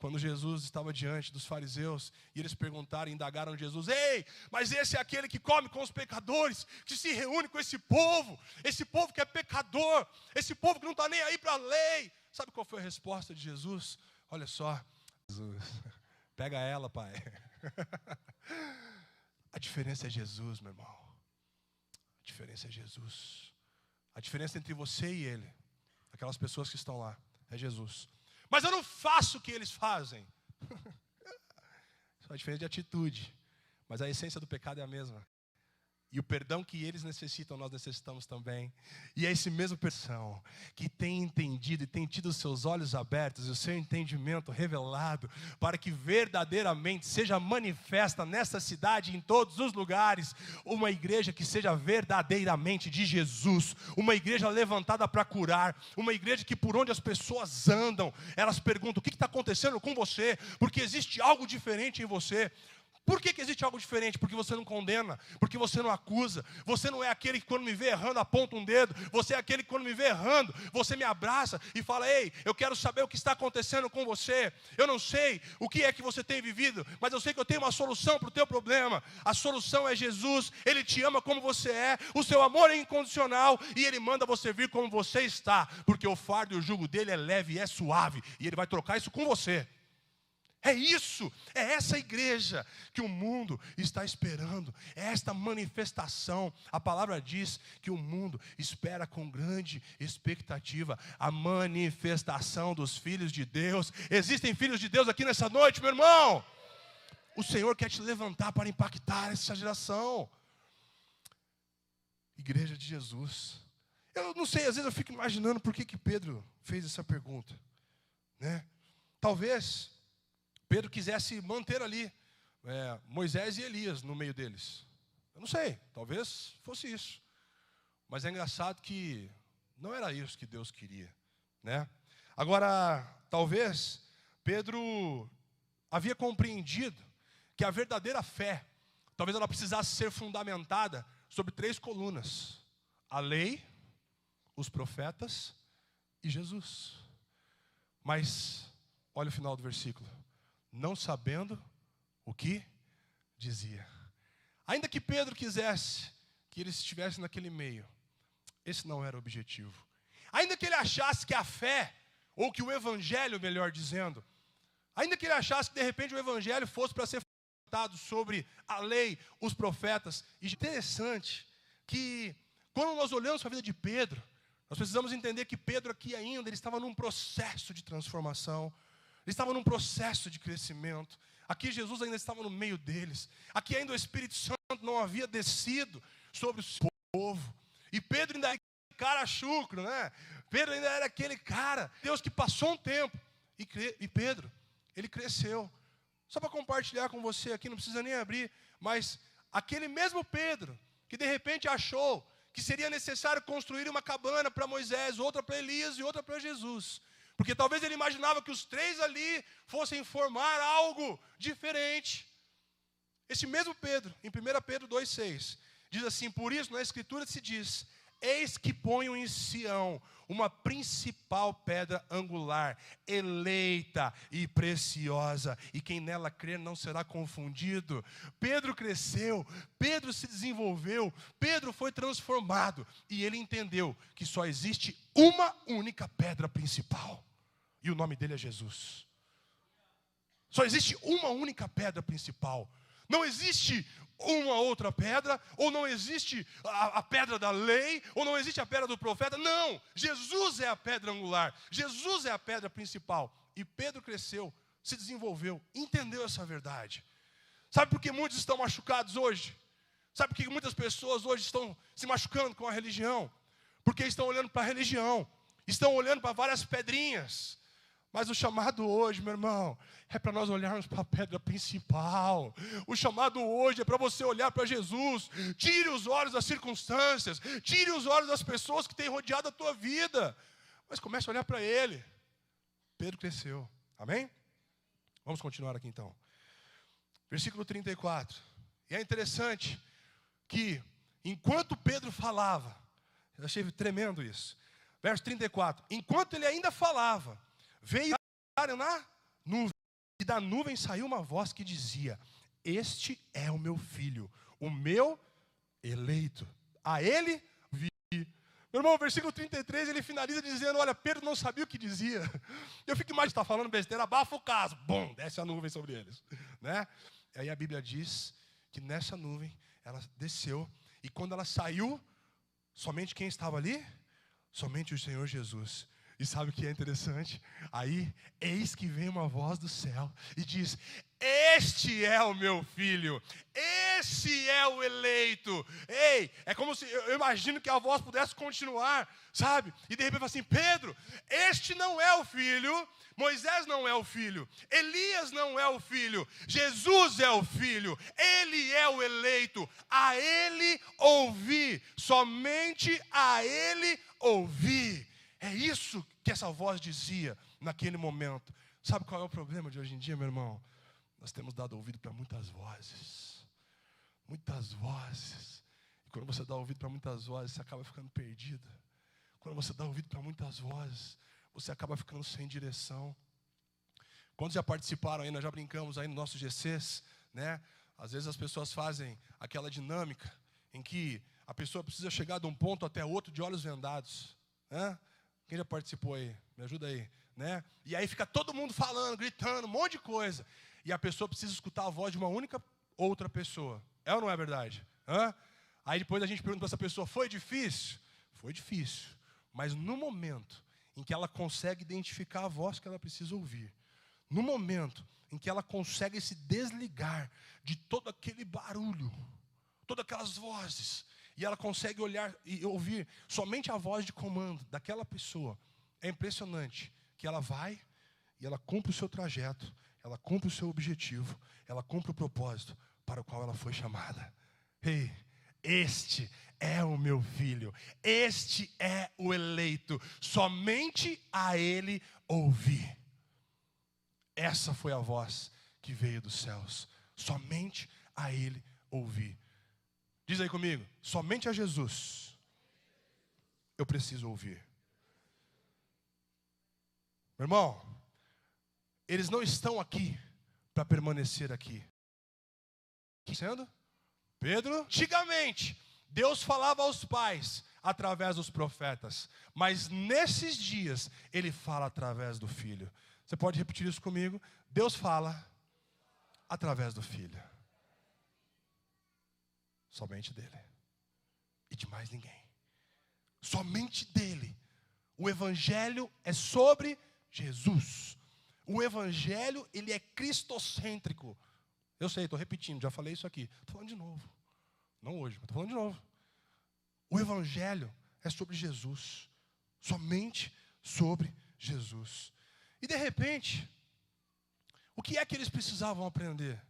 Quando Jesus estava diante dos fariseus, e eles perguntaram, indagaram Jesus, ei, mas esse é aquele que come com os pecadores, que se reúne com esse povo que é pecador, esse povo que não está nem aí para a lei. Sabe qual foi a resposta de Jesus? Olha só, Jesus, pega ela, pai. A diferença é Jesus, meu irmão. A diferença é Jesus. A diferença entre você e ele, aquelas pessoas que estão lá, é Jesus. Mas eu não faço o que eles fazem. Só a diferença de atitude. Mas a essência do pecado é a mesma. E o perdão que eles necessitam, nós necessitamos também. E é esse mesmo perdão que tem entendido e tem tido os seus olhos abertos e o seu entendimento revelado para que verdadeiramente seja manifesta nessa cidade e em todos os lugares uma igreja que seja verdadeiramente de Jesus, uma igreja levantada para curar, uma igreja que por onde as pessoas andam, elas perguntam, o que está acontecendo com você? Porque existe algo diferente em você. Por que existe algo diferente? Porque você não condena, porque você não acusa. Você não é aquele que quando me vê errando aponta um dedo. Você é aquele que quando me vê errando, você me abraça e fala, ei, eu quero saber o que está acontecendo com você. Eu não sei o que é que você tem vivido, mas eu sei que eu tenho uma solução para o teu problema. A solução é Jesus, Ele te ama como você é, o seu amor é incondicional e Ele manda você vir como você está. Porque o fardo e o jugo dele é leve e é suave e Ele vai trocar isso com você. É isso, é essa igreja que o mundo está esperando, é esta manifestação. A palavra diz que o mundo espera com grande expectativa a manifestação dos filhos de Deus. Existem filhos de Deus aqui nessa noite, meu irmão? O Senhor quer te levantar para impactar essa geração. igreja de Jesus. Eu não sei, às vezes eu fico imaginando por que Pedro fez essa pergunta, né? Talvez Pedro quisesse manter ali Moisés e Elias no meio deles. Eu não sei, talvez fosse isso. Mas é engraçado que não era isso que Deus queria, né? Agora, talvez Pedro havia compreendido que a verdadeira fé, talvez ela precisasse ser fundamentada sobre 3 colunas: a lei, os profetas e Jesus. Mas, olha o final do versículo: não sabendo o que dizia. Ainda que Pedro quisesse que ele estivesse naquele meio, esse não era o objetivo. Ainda que ele achasse que a fé, ou que o evangelho, melhor dizendo, ainda que ele achasse que de repente o evangelho fosse para ser fundamentado sobre a lei, os profetas. E interessante que quando nós olhamos para a vida de Pedro, nós precisamos entender que Pedro aqui ainda, ele estava num processo de transformação, ele estava num processo de crescimento. Aqui Jesus ainda estava no meio deles. Aqui ainda o Espírito Santo não havia descido sobre o seu povo. E Pedro ainda era aquele cara chucro, né? Pedro ainda era aquele cara, Deus que passou um tempo. E Pedro, ele cresceu. Só para compartilhar com você aqui, não precisa nem abrir, mas aquele mesmo Pedro, que de repente achou que seria necessário construir uma cabana para Moisés, outra para Elias e outra para Jesus. Porque talvez ele imaginava que os 3 ali fossem formar algo diferente. Esse mesmo Pedro, em 1 Pedro 2,6, diz assim: por isso na Escritura se diz: eis que ponho em Sião uma principal pedra angular, eleita e preciosa, e quem nela crer não será confundido. Pedro cresceu, Pedro se desenvolveu, Pedro foi transformado, e ele entendeu que só existe uma única pedra principal, e o nome dele é Jesus. Só existe uma única pedra principal. Não existe uma outra pedra, ou não existe a pedra da lei, ou não existe a pedra do profeta. Não, Jesus é a pedra angular, Jesus é a pedra principal. E Pedro cresceu, se desenvolveu, entendeu essa verdade. Sabe por que muitos estão machucados hoje? Sabe por que muitas pessoas hoje estão se machucando com a religião? Porque estão olhando para a religião, estão olhando para várias pedrinhas. Mas o chamado hoje, meu irmão, é para nós olharmos para a pedra principal. O chamado hoje é para você olhar para Jesus. Tire os olhos das circunstâncias, tire os olhos das pessoas que têm rodeado a tua vida, mas comece a olhar para Ele. Pedro cresceu, amém? Vamos continuar aqui então. Versículo 34. E é interessante que, enquanto Pedro falava, eu achei tremendo isso. Verso 34. Enquanto ele ainda falava, veio na nuvem, e da nuvem saiu uma voz que dizia: este é o meu filho, o meu eleito, a ele vi. Meu irmão, o versículo 33, ele finaliza dizendo: olha, Pedro não sabia o que dizia. Eu fico imaginando, está falando besteira, abafa o caso, bum, desce a nuvem sobre eles, né? E aí a Bíblia diz que nessa nuvem, ela desceu, e quando ela saiu, somente quem estava ali? Somente o Senhor Jesus. E sabe o que é interessante? Aí, eis que vem uma voz do céu e diz: este é o meu filho, esse é o eleito. Ei, é como se, eu imagino que a voz pudesse continuar, sabe? E de repente fala assim: Pedro, este não é o filho, Moisés não é o filho, Elias não é o filho, Jesus é o filho, ele é o eleito, a ele ouvi, somente a ele ouvi. É isso que essa voz dizia naquele momento. Sabe qual é o problema de hoje em dia, meu irmão? Nós temos dado ouvido para muitas vozes. Muitas vozes. E quando você dá ouvido para muitas vozes, você acaba ficando perdido. Quando você dá ouvido para muitas vozes, você acaba ficando sem direção. Quando já participaram aí, nós já brincamos aí no nosso GCs, né? Às vezes as pessoas fazem aquela dinâmica em que a pessoa precisa chegar de um ponto até outro de olhos vendados, né? Quem já participou aí? Me ajuda aí, né? E aí fica todo mundo falando, gritando, um monte de coisa. E a pessoa precisa escutar a voz de uma única outra pessoa. É ou não é verdade? Hã? Aí depois a gente pergunta para essa pessoa: foi difícil? Foi difícil. Mas no momento em que ela consegue identificar a voz que ela precisa ouvir, no momento em que ela consegue se desligar de todo aquele barulho, todas aquelas vozes, e ela consegue olhar e ouvir somente a voz de comando daquela pessoa. É impressionante que ela vai e ela cumpre o seu trajeto, ela cumpre o seu objetivo, ela cumpre o propósito para o qual ela foi chamada. Ei, este é o meu filho, este é o eleito, somente a ele ouvi. Essa foi a voz que veio dos céus, somente a ele ouvi. Diz aí comigo, somente a Jesus eu preciso ouvir. Meu irmão, eles não estão aqui para permanecer aqui. Sendo? Pedro, antigamente, Deus falava aos pais através dos profetas, mas nesses dias Ele fala através do Filho. Você pode repetir isso comigo? Deus fala através do Filho. Somente dele. E de mais ninguém. Somente dele. O Evangelho é sobre Jesus. O Evangelho, ele é cristocêntrico. Eu sei, estou repetindo, já falei isso aqui. Estou falando de novo. Não hoje, mas estou falando de novo. O Evangelho é sobre Jesus. Somente sobre Jesus. E de repente, o que é que eles precisavam aprender?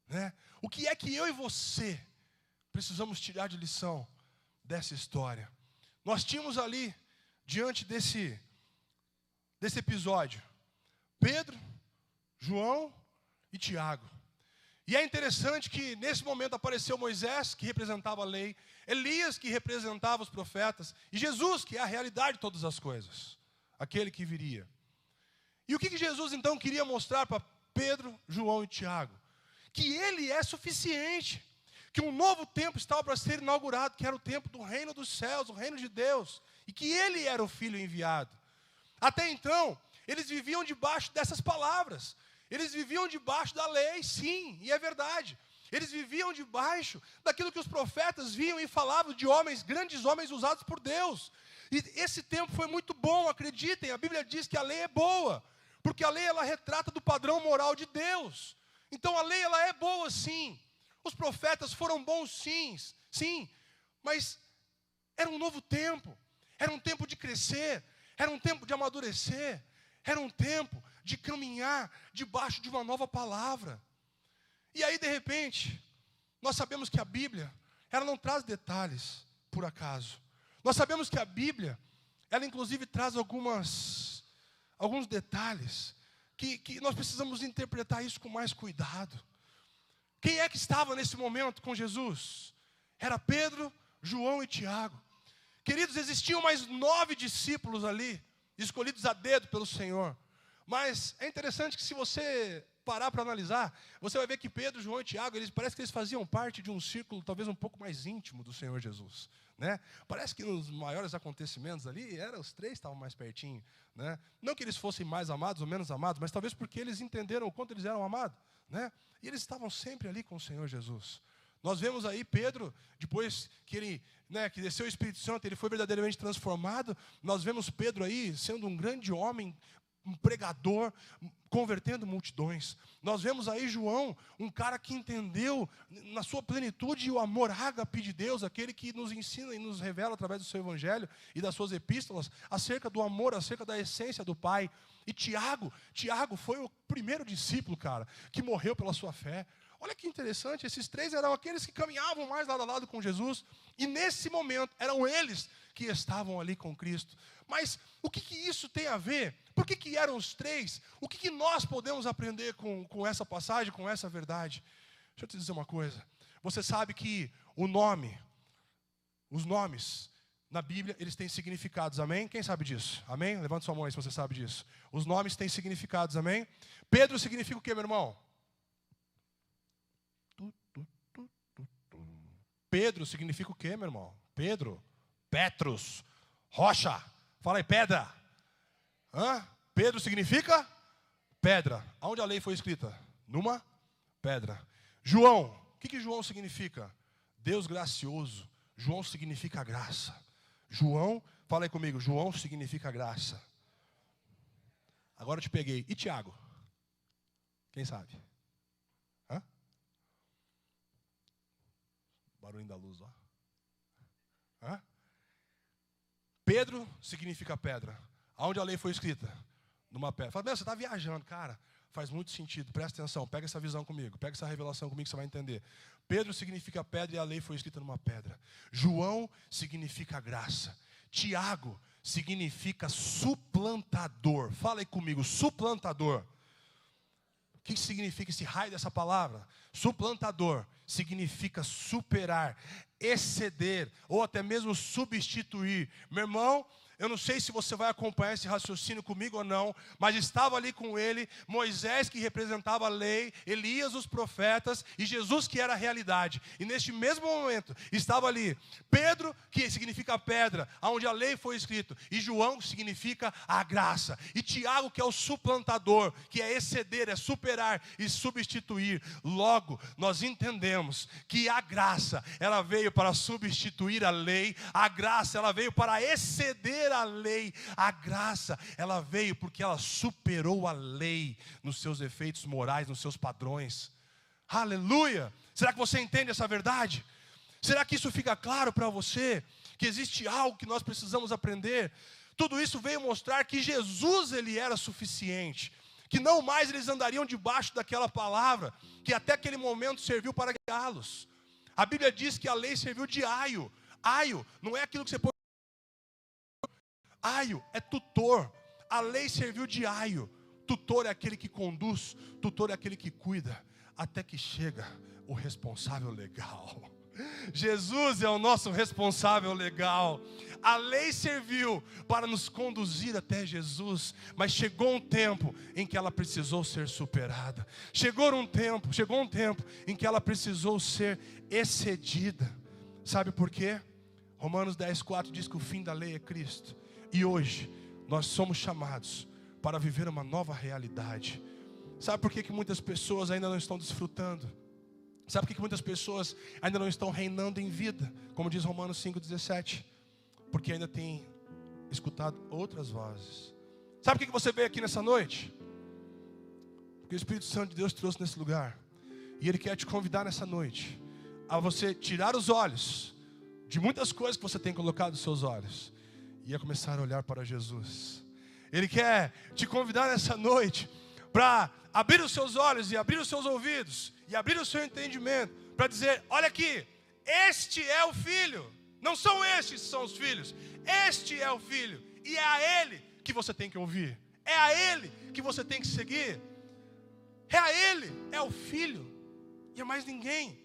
Né? O que é que eu e você precisamos tirar de lição dessa história? Nós tínhamos ali, diante desse episódio, Pedro, João e Tiago. E é interessante que nesse momento apareceu Moisés, que representava a lei, Elias, que representava os profetas, e Jesus, que é a realidade de todas as coisas, aquele que viria. E o que Jesus então queria mostrar para Pedro, João e Tiago? Que ele é suficiente, que um novo tempo estava para ser inaugurado, que era o tempo do reino dos céus, o reino de Deus, e que ele era o Filho enviado. Até então, eles viviam debaixo dessas palavras, eles viviam debaixo da lei, sim, e é verdade. Eles viviam debaixo daquilo que os profetas viam e falavam de homens, grandes homens usados por Deus. E esse tempo foi muito bom, acreditem, a Bíblia diz que a lei é boa, porque a lei ela retrata do padrão moral de Deus. Então a lei ela é boa sim, os profetas foram bons sim, mas era um novo tempo, era um tempo de crescer, era um tempo de amadurecer, era um tempo de caminhar debaixo de uma nova palavra. E aí de repente, nós sabemos que a Bíblia, ela não traz detalhes por acaso. Nós sabemos que a Bíblia, ela inclusive traz alguns detalhes, que nós precisamos interpretar isso com mais cuidado. Quem é que estava nesse momento com Jesus? Era Pedro, João e Tiago. Queridos, existiam mais 9 discípulos ali, escolhidos a dedo pelo Senhor. Mas é interessante que se você parar para analisar, você vai ver que Pedro, João e Tiago, parece que eles faziam parte de um círculo talvez um pouco mais íntimo do Senhor Jesus. Né? Parece que nos maiores acontecimentos ali, os 3 estavam mais pertinho. Né? Não que eles fossem mais amados ou menos amados, mas talvez porque eles entenderam o quanto eles eram amados. Né? E eles estavam sempre ali com o Senhor Jesus. Nós vemos aí Pedro, depois que ele, que desceu o Espírito Santo, ele foi verdadeiramente transformado. Nós vemos Pedro aí sendo um grande homem, um pregador, convertendo multidões. Nós vemos aí João, um cara que entendeu na sua plenitude o amor ágape de Deus, aquele que nos ensina e nos revela através do seu evangelho e das suas epístolas, acerca do amor, acerca da essência do Pai. E Tiago foi o primeiro discípulo, cara, que morreu pela sua fé. Olha que interessante, esses 3 eram aqueles que caminhavam mais lado a lado com Jesus, e nesse momento eram eles que estavam ali com Cristo. Mas o que isso tem a ver? Por que eram os 3? O que nós podemos aprender com essa passagem, com essa verdade? Deixa eu te dizer uma coisa. Você sabe que os nomes na Bíblia, eles têm significados, amém? Quem sabe disso? Amém? Levanta sua mão aí se você sabe disso. Os nomes têm significados, amém? Pedro significa o quê, meu irmão? Pedro significa o quê, meu irmão? Pedro, Petrus, rocha. Fala aí, pedra. Pedro significa pedra. Aonde a lei foi escrita? Numa pedra. João, o que João significa? Deus gracioso. João significa graça. João, fala aí comigo, João significa graça. Agora eu te peguei. E Tiago? Quem sabe? Barulho da luz, ó. Pedro significa pedra. Aonde a lei foi escrita? Numa pedra. Fala, você está viajando, cara. Faz muito sentido, presta atenção, pega essa visão comigo, pega essa revelação comigo que você vai entender. Pedro significa pedra e a lei foi escrita numa pedra. João significa graça. Tiago significa suplantador. Fala aí comigo, suplantador. O que significa esse raio dessa palavra? Suplantador significa superar, exceder ou até mesmo substituir. Meu irmão, eu não sei se você vai acompanhar esse raciocínio comigo ou não, mas estava ali com ele Moisés, que representava a lei, Elias, os profetas, e Jesus, que era a realidade. E neste mesmo momento estava ali Pedro, que significa pedra, onde a lei foi escrita, e João, que significa a graça, e Tiago, que é o suplantador, que é exceder, é superar e substituir. Logo, nós entendemos que a graça, ela veio para substituir a lei, a graça, ela veio para exceder a lei, a graça, ela veio porque ela superou a lei nos seus efeitos morais, nos seus padrões. Aleluia! Será que você entende essa verdade? Será que isso fica claro para você? Que existe algo que nós precisamos aprender? Tudo isso veio mostrar que Jesus, ele era suficiente, que não mais eles andariam debaixo daquela palavra, que até aquele momento serviu para guiá-los. A Bíblia diz que a lei serviu de aio. Aio não é aquilo que você põe. Aio é tutor. A lei serviu de aio. Tutor é aquele que conduz, tutor é aquele que cuida, até que chega o responsável legal. Jesus é o nosso responsável legal. A lei serviu para nos conduzir até Jesus, mas chegou um tempo em que ela precisou ser superada. Chegou um tempo em que ela precisou ser excedida. Sabe por quê? Romanos 10:4 diz que o fim da lei é Cristo. E hoje nós somos chamados para viver uma nova realidade. Sabe por que muitas pessoas ainda não estão desfrutando? Sabe por que muitas pessoas ainda não estão reinando em vida? Como diz Romanos 5:17. Porque ainda tem escutado outras vozes. Sabe por que você veio aqui nessa noite? Porque o Espírito Santo de Deus te trouxe nesse lugar. E Ele quer te convidar nessa noite a você tirar os olhos de muitas coisas que você tem colocado nos seus olhos e a começar a olhar para Jesus. Ele quer te convidar nessa noite para abrir os seus olhos e abrir os seus ouvidos e abrir o seu entendimento para dizer, olha aqui, este é o Filho. Não são estes que são os filhos. Este é o Filho. E é a Ele que você tem que ouvir. É a Ele que você tem que seguir. É a Ele, é o Filho. E é mais ninguém.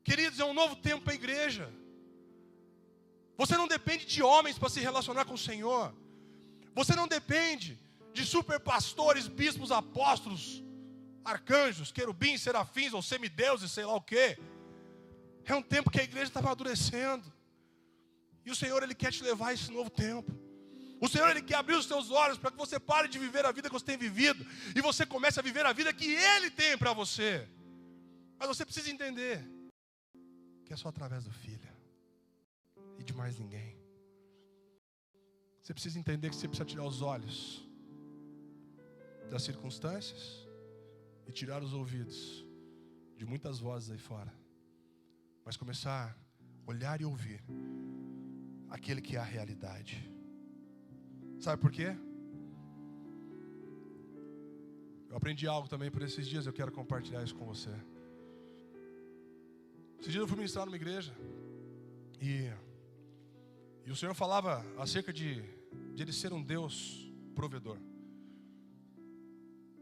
Queridos, é um novo tempo para a igreja. Você não depende de homens para se relacionar com o Senhor. Você não depende de super pastores, bispos, apóstolos, arcanjos, querubins, serafins ou semideuses, sei lá o quê. É um tempo que a igreja está amadurecendo. E o Senhor, Ele quer te levar a esse novo tempo. O Senhor, Ele quer abrir os seus olhos para que você pare de viver a vida que você tem vivido e você comece a viver a vida que Ele tem para você. Mas você precisa entender que é só através do Filho e de mais ninguém. Você precisa entender que você precisa tirar os olhos das circunstâncias e tirar os ouvidos de muitas vozes aí fora, mas começar a olhar e ouvir aquele que é a realidade. Sabe por quê? Eu aprendi algo também por esses dias, eu quero compartilhar isso com você. Esses dias eu fui ministrar numa igreja e o Senhor falava acerca de Ele ser um Deus provedor.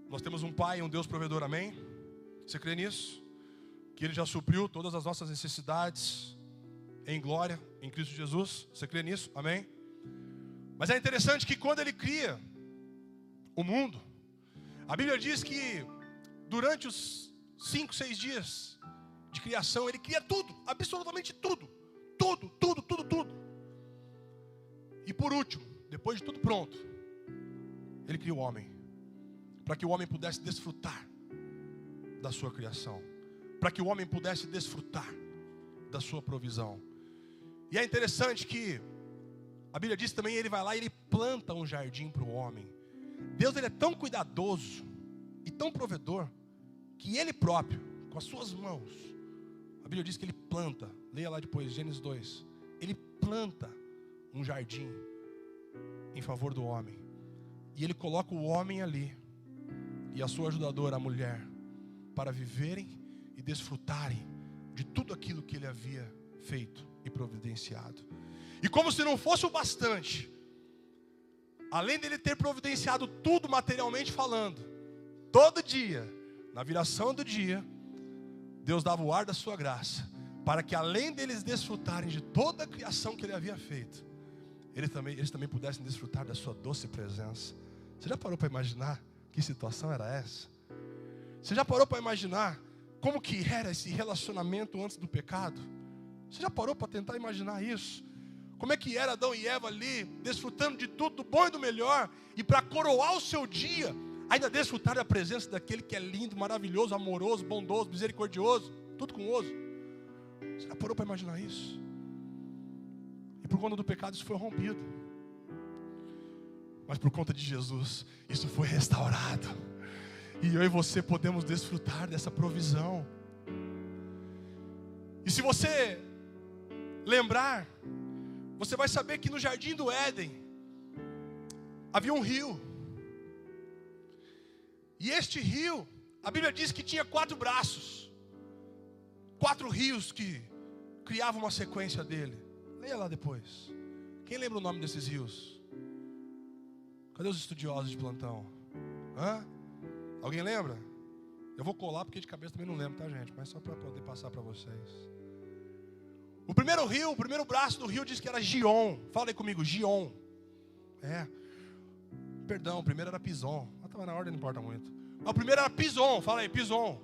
Nós temos um Pai e um Deus provedor, amém? Você crê nisso? Que Ele já supriu todas as nossas necessidades em glória, em Cristo Jesus. Você crê nisso? Amém? Mas é interessante que quando Ele cria o mundo, a Bíblia diz que durante os 5, 6 dias de criação, Ele cria tudo, absolutamente tudo. Tudo. E por último, depois de tudo pronto, Ele cria o homem, para que o homem pudesse desfrutar da sua criação, para que o homem pudesse desfrutar da sua provisão. E é interessante que a Bíblia diz também, Ele vai lá e Ele planta um jardim para o homem. Deus, Ele é tão cuidadoso e tão provedor, que Ele próprio, com as suas mãos, a Bíblia diz que Ele planta, leia lá depois, Gênesis 2, Ele planta um jardim em favor do homem. E Ele coloca o homem ali e a sua ajudadora, a mulher, para viverem e desfrutarem de tudo aquilo que Ele havia feito e providenciado. E como se não fosse o bastante, além dele ter providenciado tudo materialmente falando, todo dia, na viração do dia, Deus dava o ar da sua graça, para que além deles desfrutarem de toda a criação que Ele havia feito, eles também pudessem desfrutar da sua doce presença. Você já parou para imaginar que situação era essa? Você já parou para imaginar como que era esse relacionamento antes do pecado? Você já parou para tentar imaginar isso? Como é que era Adão e Eva ali, desfrutando de tudo, do bom e do melhor, e para coroar o seu dia, ainda desfrutar da presença daquele que é lindo, maravilhoso, amoroso, bondoso, misericordioso, tudo com oso. Você já parou para imaginar isso? E por conta do pecado isso foi rompido. Mas por conta de Jesus, isso foi restaurado. E eu e você podemos desfrutar dessa provisão. E se você lembrar, você vai saber que no jardim do Éden havia um rio. E este rio, a Bíblia diz que tinha 4 braços. 4 rios que criavam uma sequência dele. Leia lá depois. Quem lembra o nome desses rios? Cadê os estudiosos de plantão? Hã? Alguém lembra? Eu vou colar porque de cabeça também não lembro, tá, gente? Mas só para poder passar para vocês. O primeiro rio, o primeiro braço do rio diz que era Gion. Fala aí comigo, Gion. Perdão, o primeiro era Pison. Estava na ordem, não importa muito. O primeiro era Pison, fala aí, Pison.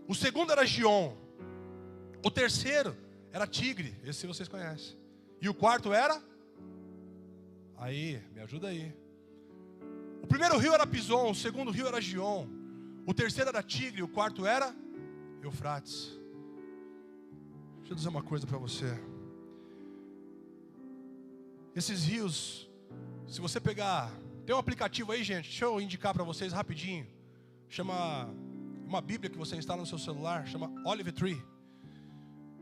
O segundo era Gion. O terceiro era Tigre, esse vocês conhecem. E o quarto era? Aí, me ajuda aí. O primeiro rio era Pison, o segundo rio era Gion. O terceiro era Tigre, o quarto era Eufrates. Deixa eu dizer uma coisa para você. Esses rios, se você pegar, tem um aplicativo aí, gente, deixa eu indicar para vocês rapidinho. Chama uma Bíblia que você instala no seu celular, chama Olive Tree.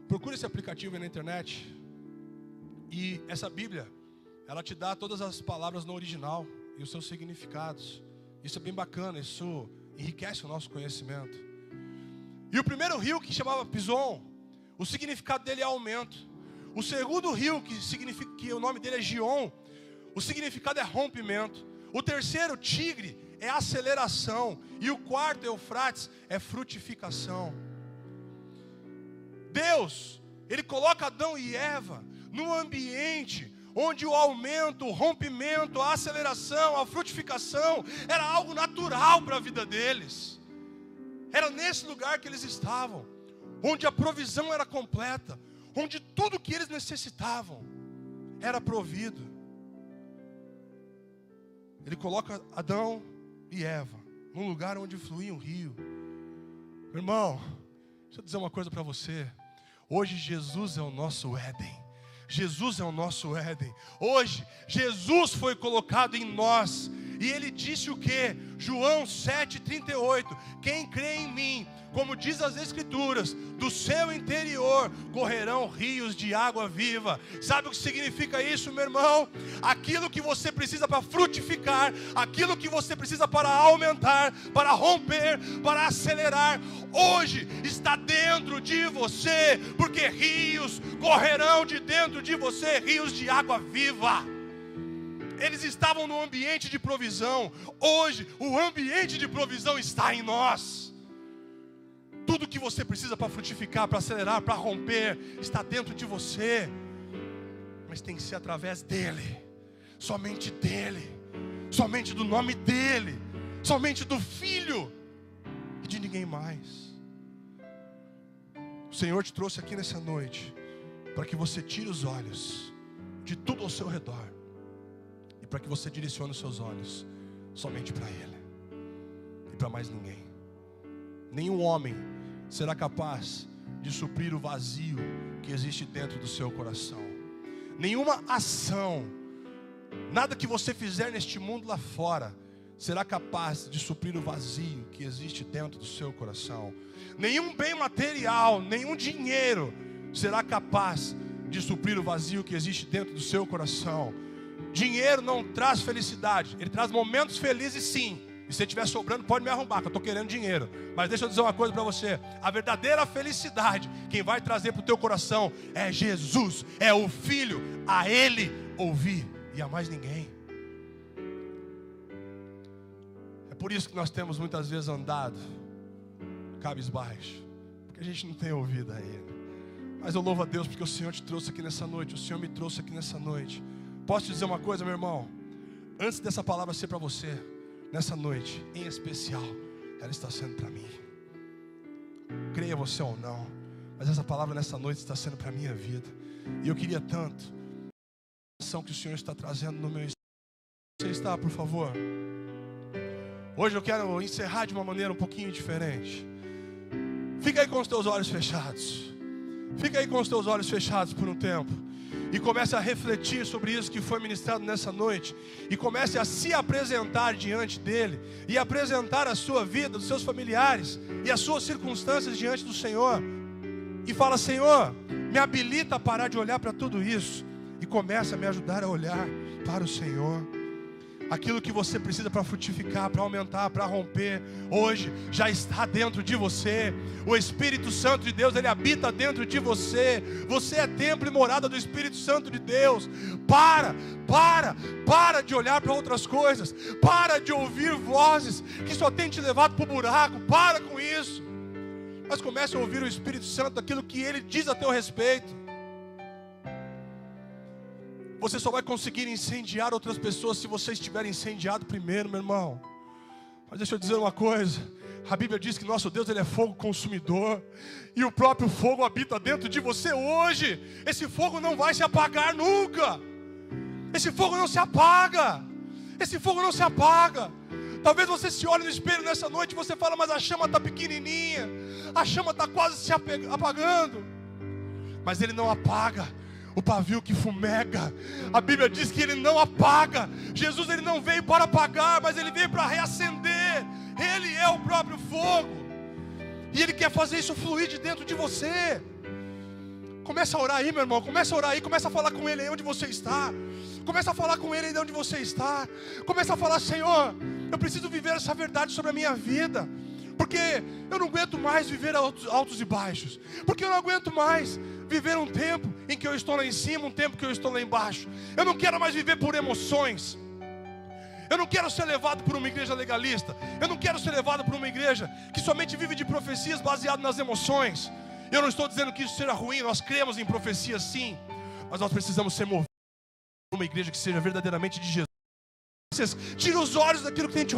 Procure esse aplicativo aí na internet. E essa Bíblia, ela te dá todas as palavras no original e os seus significados. Isso é bem bacana, isso enriquece o nosso conhecimento. E o primeiro rio, que chamava Pison, o significado dele é aumento. O segundo rio, que o nome dele é Gion, o significado é rompimento. O terceiro, Tigre, é aceleração. E o quarto, Eufrates, é frutificação. Deus, Ele coloca Adão e Eva num ambiente onde o aumento, o rompimento, a aceleração, a frutificação era algo natural para a vida deles. Era nesse lugar que eles estavam, onde a provisão era completa, onde tudo que eles necessitavam era provido. Ele coloca Adão e Eva num lugar onde fluía um rio. Meu irmão, deixa eu dizer uma coisa para você. Hoje Jesus é o nosso Éden. Jesus é o nosso Éden. Hoje Jesus foi colocado em nós. E Ele disse o que? João 7,38. Quem crê em mim, como diz as Escrituras, do seu interior correrão rios de água viva. Sabe o que significa isso, meu irmão? Aquilo que você precisa para frutificar, aquilo que você precisa para aumentar, para romper, para acelerar, hoje está dentro de você, porque rios correrão de dentro de você, rios de água viva. Eles estavam no ambiente de provisão. Hoje o ambiente de provisão está em nós. Tudo que você precisa para frutificar, para acelerar, para romper, está dentro de você. Mas tem que ser através dEle, somente dEle, somente do nome dEle, somente do Filho e de ninguém mais. O Senhor te trouxe aqui nessa noite para que você tire os olhos de tudo ao seu redor e para que você direcione os seus olhos somente para Ele e para mais ninguém. Nenhum homem será capaz de suprir o vazio que existe dentro do seu coração. Nenhuma ação, nada que você fizer neste mundo lá fora, será capaz de suprir o vazio que existe dentro do seu coração. Nenhum bem material, nenhum dinheiro será capaz de suprir o vazio que existe dentro do seu coração. Dinheiro não traz felicidade, ele traz momentos felizes sim. E se estiver sobrando, pode me arrombar, que eu estou querendo dinheiro. Mas deixa eu dizer uma coisa para você: a verdadeira felicidade, quem vai trazer para o teu coração é Jesus, é o Filho, a Ele ouvir e a mais ninguém. É por isso que nós temos muitas vezes andado cabisbaixo, porque a gente não tem ouvido a Ele. Mas eu louvo a Deus porque o Senhor te trouxe aqui nessa noite, o Senhor me trouxe aqui nessa noite. Posso te dizer uma coisa, meu irmão? Antes dessa palavra ser para você, nessa noite, em especial, ela está sendo para mim. Creia você ou não, mas essa palavra nessa noite está sendo para a minha vida. E eu queria tanto a ação que o Senhor está trazendo no meu espírito. Você está, por favor? Hoje eu quero encerrar de uma maneira um pouquinho diferente. Fica aí com os teus olhos fechados. Fica aí com os teus olhos fechados por um tempo. E comece a refletir sobre isso que foi ministrado nessa noite. E comece a se apresentar diante dele. E apresentar a sua vida, os seus familiares e as suas circunstâncias diante do Senhor. E fala: Senhor, me habilita a parar de olhar para tudo isso. E começa a me ajudar a olhar para o Senhor. Aquilo que você precisa para frutificar, para aumentar, para romper, hoje já está dentro de você. O Espírito Santo de Deus, Ele habita dentro de você. Você é templo e morada do Espírito Santo de Deus. Para de olhar para outras coisas. Para de ouvir vozes que só tem te levado para o buraco. Para com isso. Mas comece a ouvir o Espírito Santo, aquilo que Ele diz a teu respeito. Você só vai conseguir incendiar outras pessoas se você estiver incendiado primeiro, meu irmão. Mas deixa eu dizer uma coisa: a Bíblia diz que nosso Deus, Ele é fogo consumidor. E o próprio fogo habita dentro de você hoje. Esse fogo não vai se apagar nunca. Esse fogo não se apaga. Esse fogo não se apaga. Talvez você se olhe no espelho nessa noite e você fala: mas a chama está pequenininha, a chama está quase se apagando. Mas Ele não apaga o pavio que fumega. A Bíblia diz que Ele não apaga. Jesus, Ele não veio para apagar, mas Ele veio para reacender. Ele é o próprio fogo. E Ele quer fazer isso fluir de dentro de você. Começa a orar aí, meu irmão. Começa a orar aí. Começa a falar com Ele aí onde você está. Começa a falar com Ele aí onde você está. Começa a falar: Senhor, eu preciso viver essa verdade sobre a minha vida. Porque eu não aguento mais viver altos e baixos. Porque eu não aguento mais viver um tempo em que eu estou lá em cima, um tempo que eu estou lá embaixo. Eu não quero mais viver por emoções. Eu não quero ser levado por uma igreja legalista. Eu não quero ser levado por uma igreja que somente vive de profecias baseadas nas emoções. Eu não estou dizendo que isso seja ruim. Nós cremos em profecias sim. Mas nós precisamos ser movidos por uma igreja que seja verdadeiramente de Jesus. Tira os olhos daquilo que tem te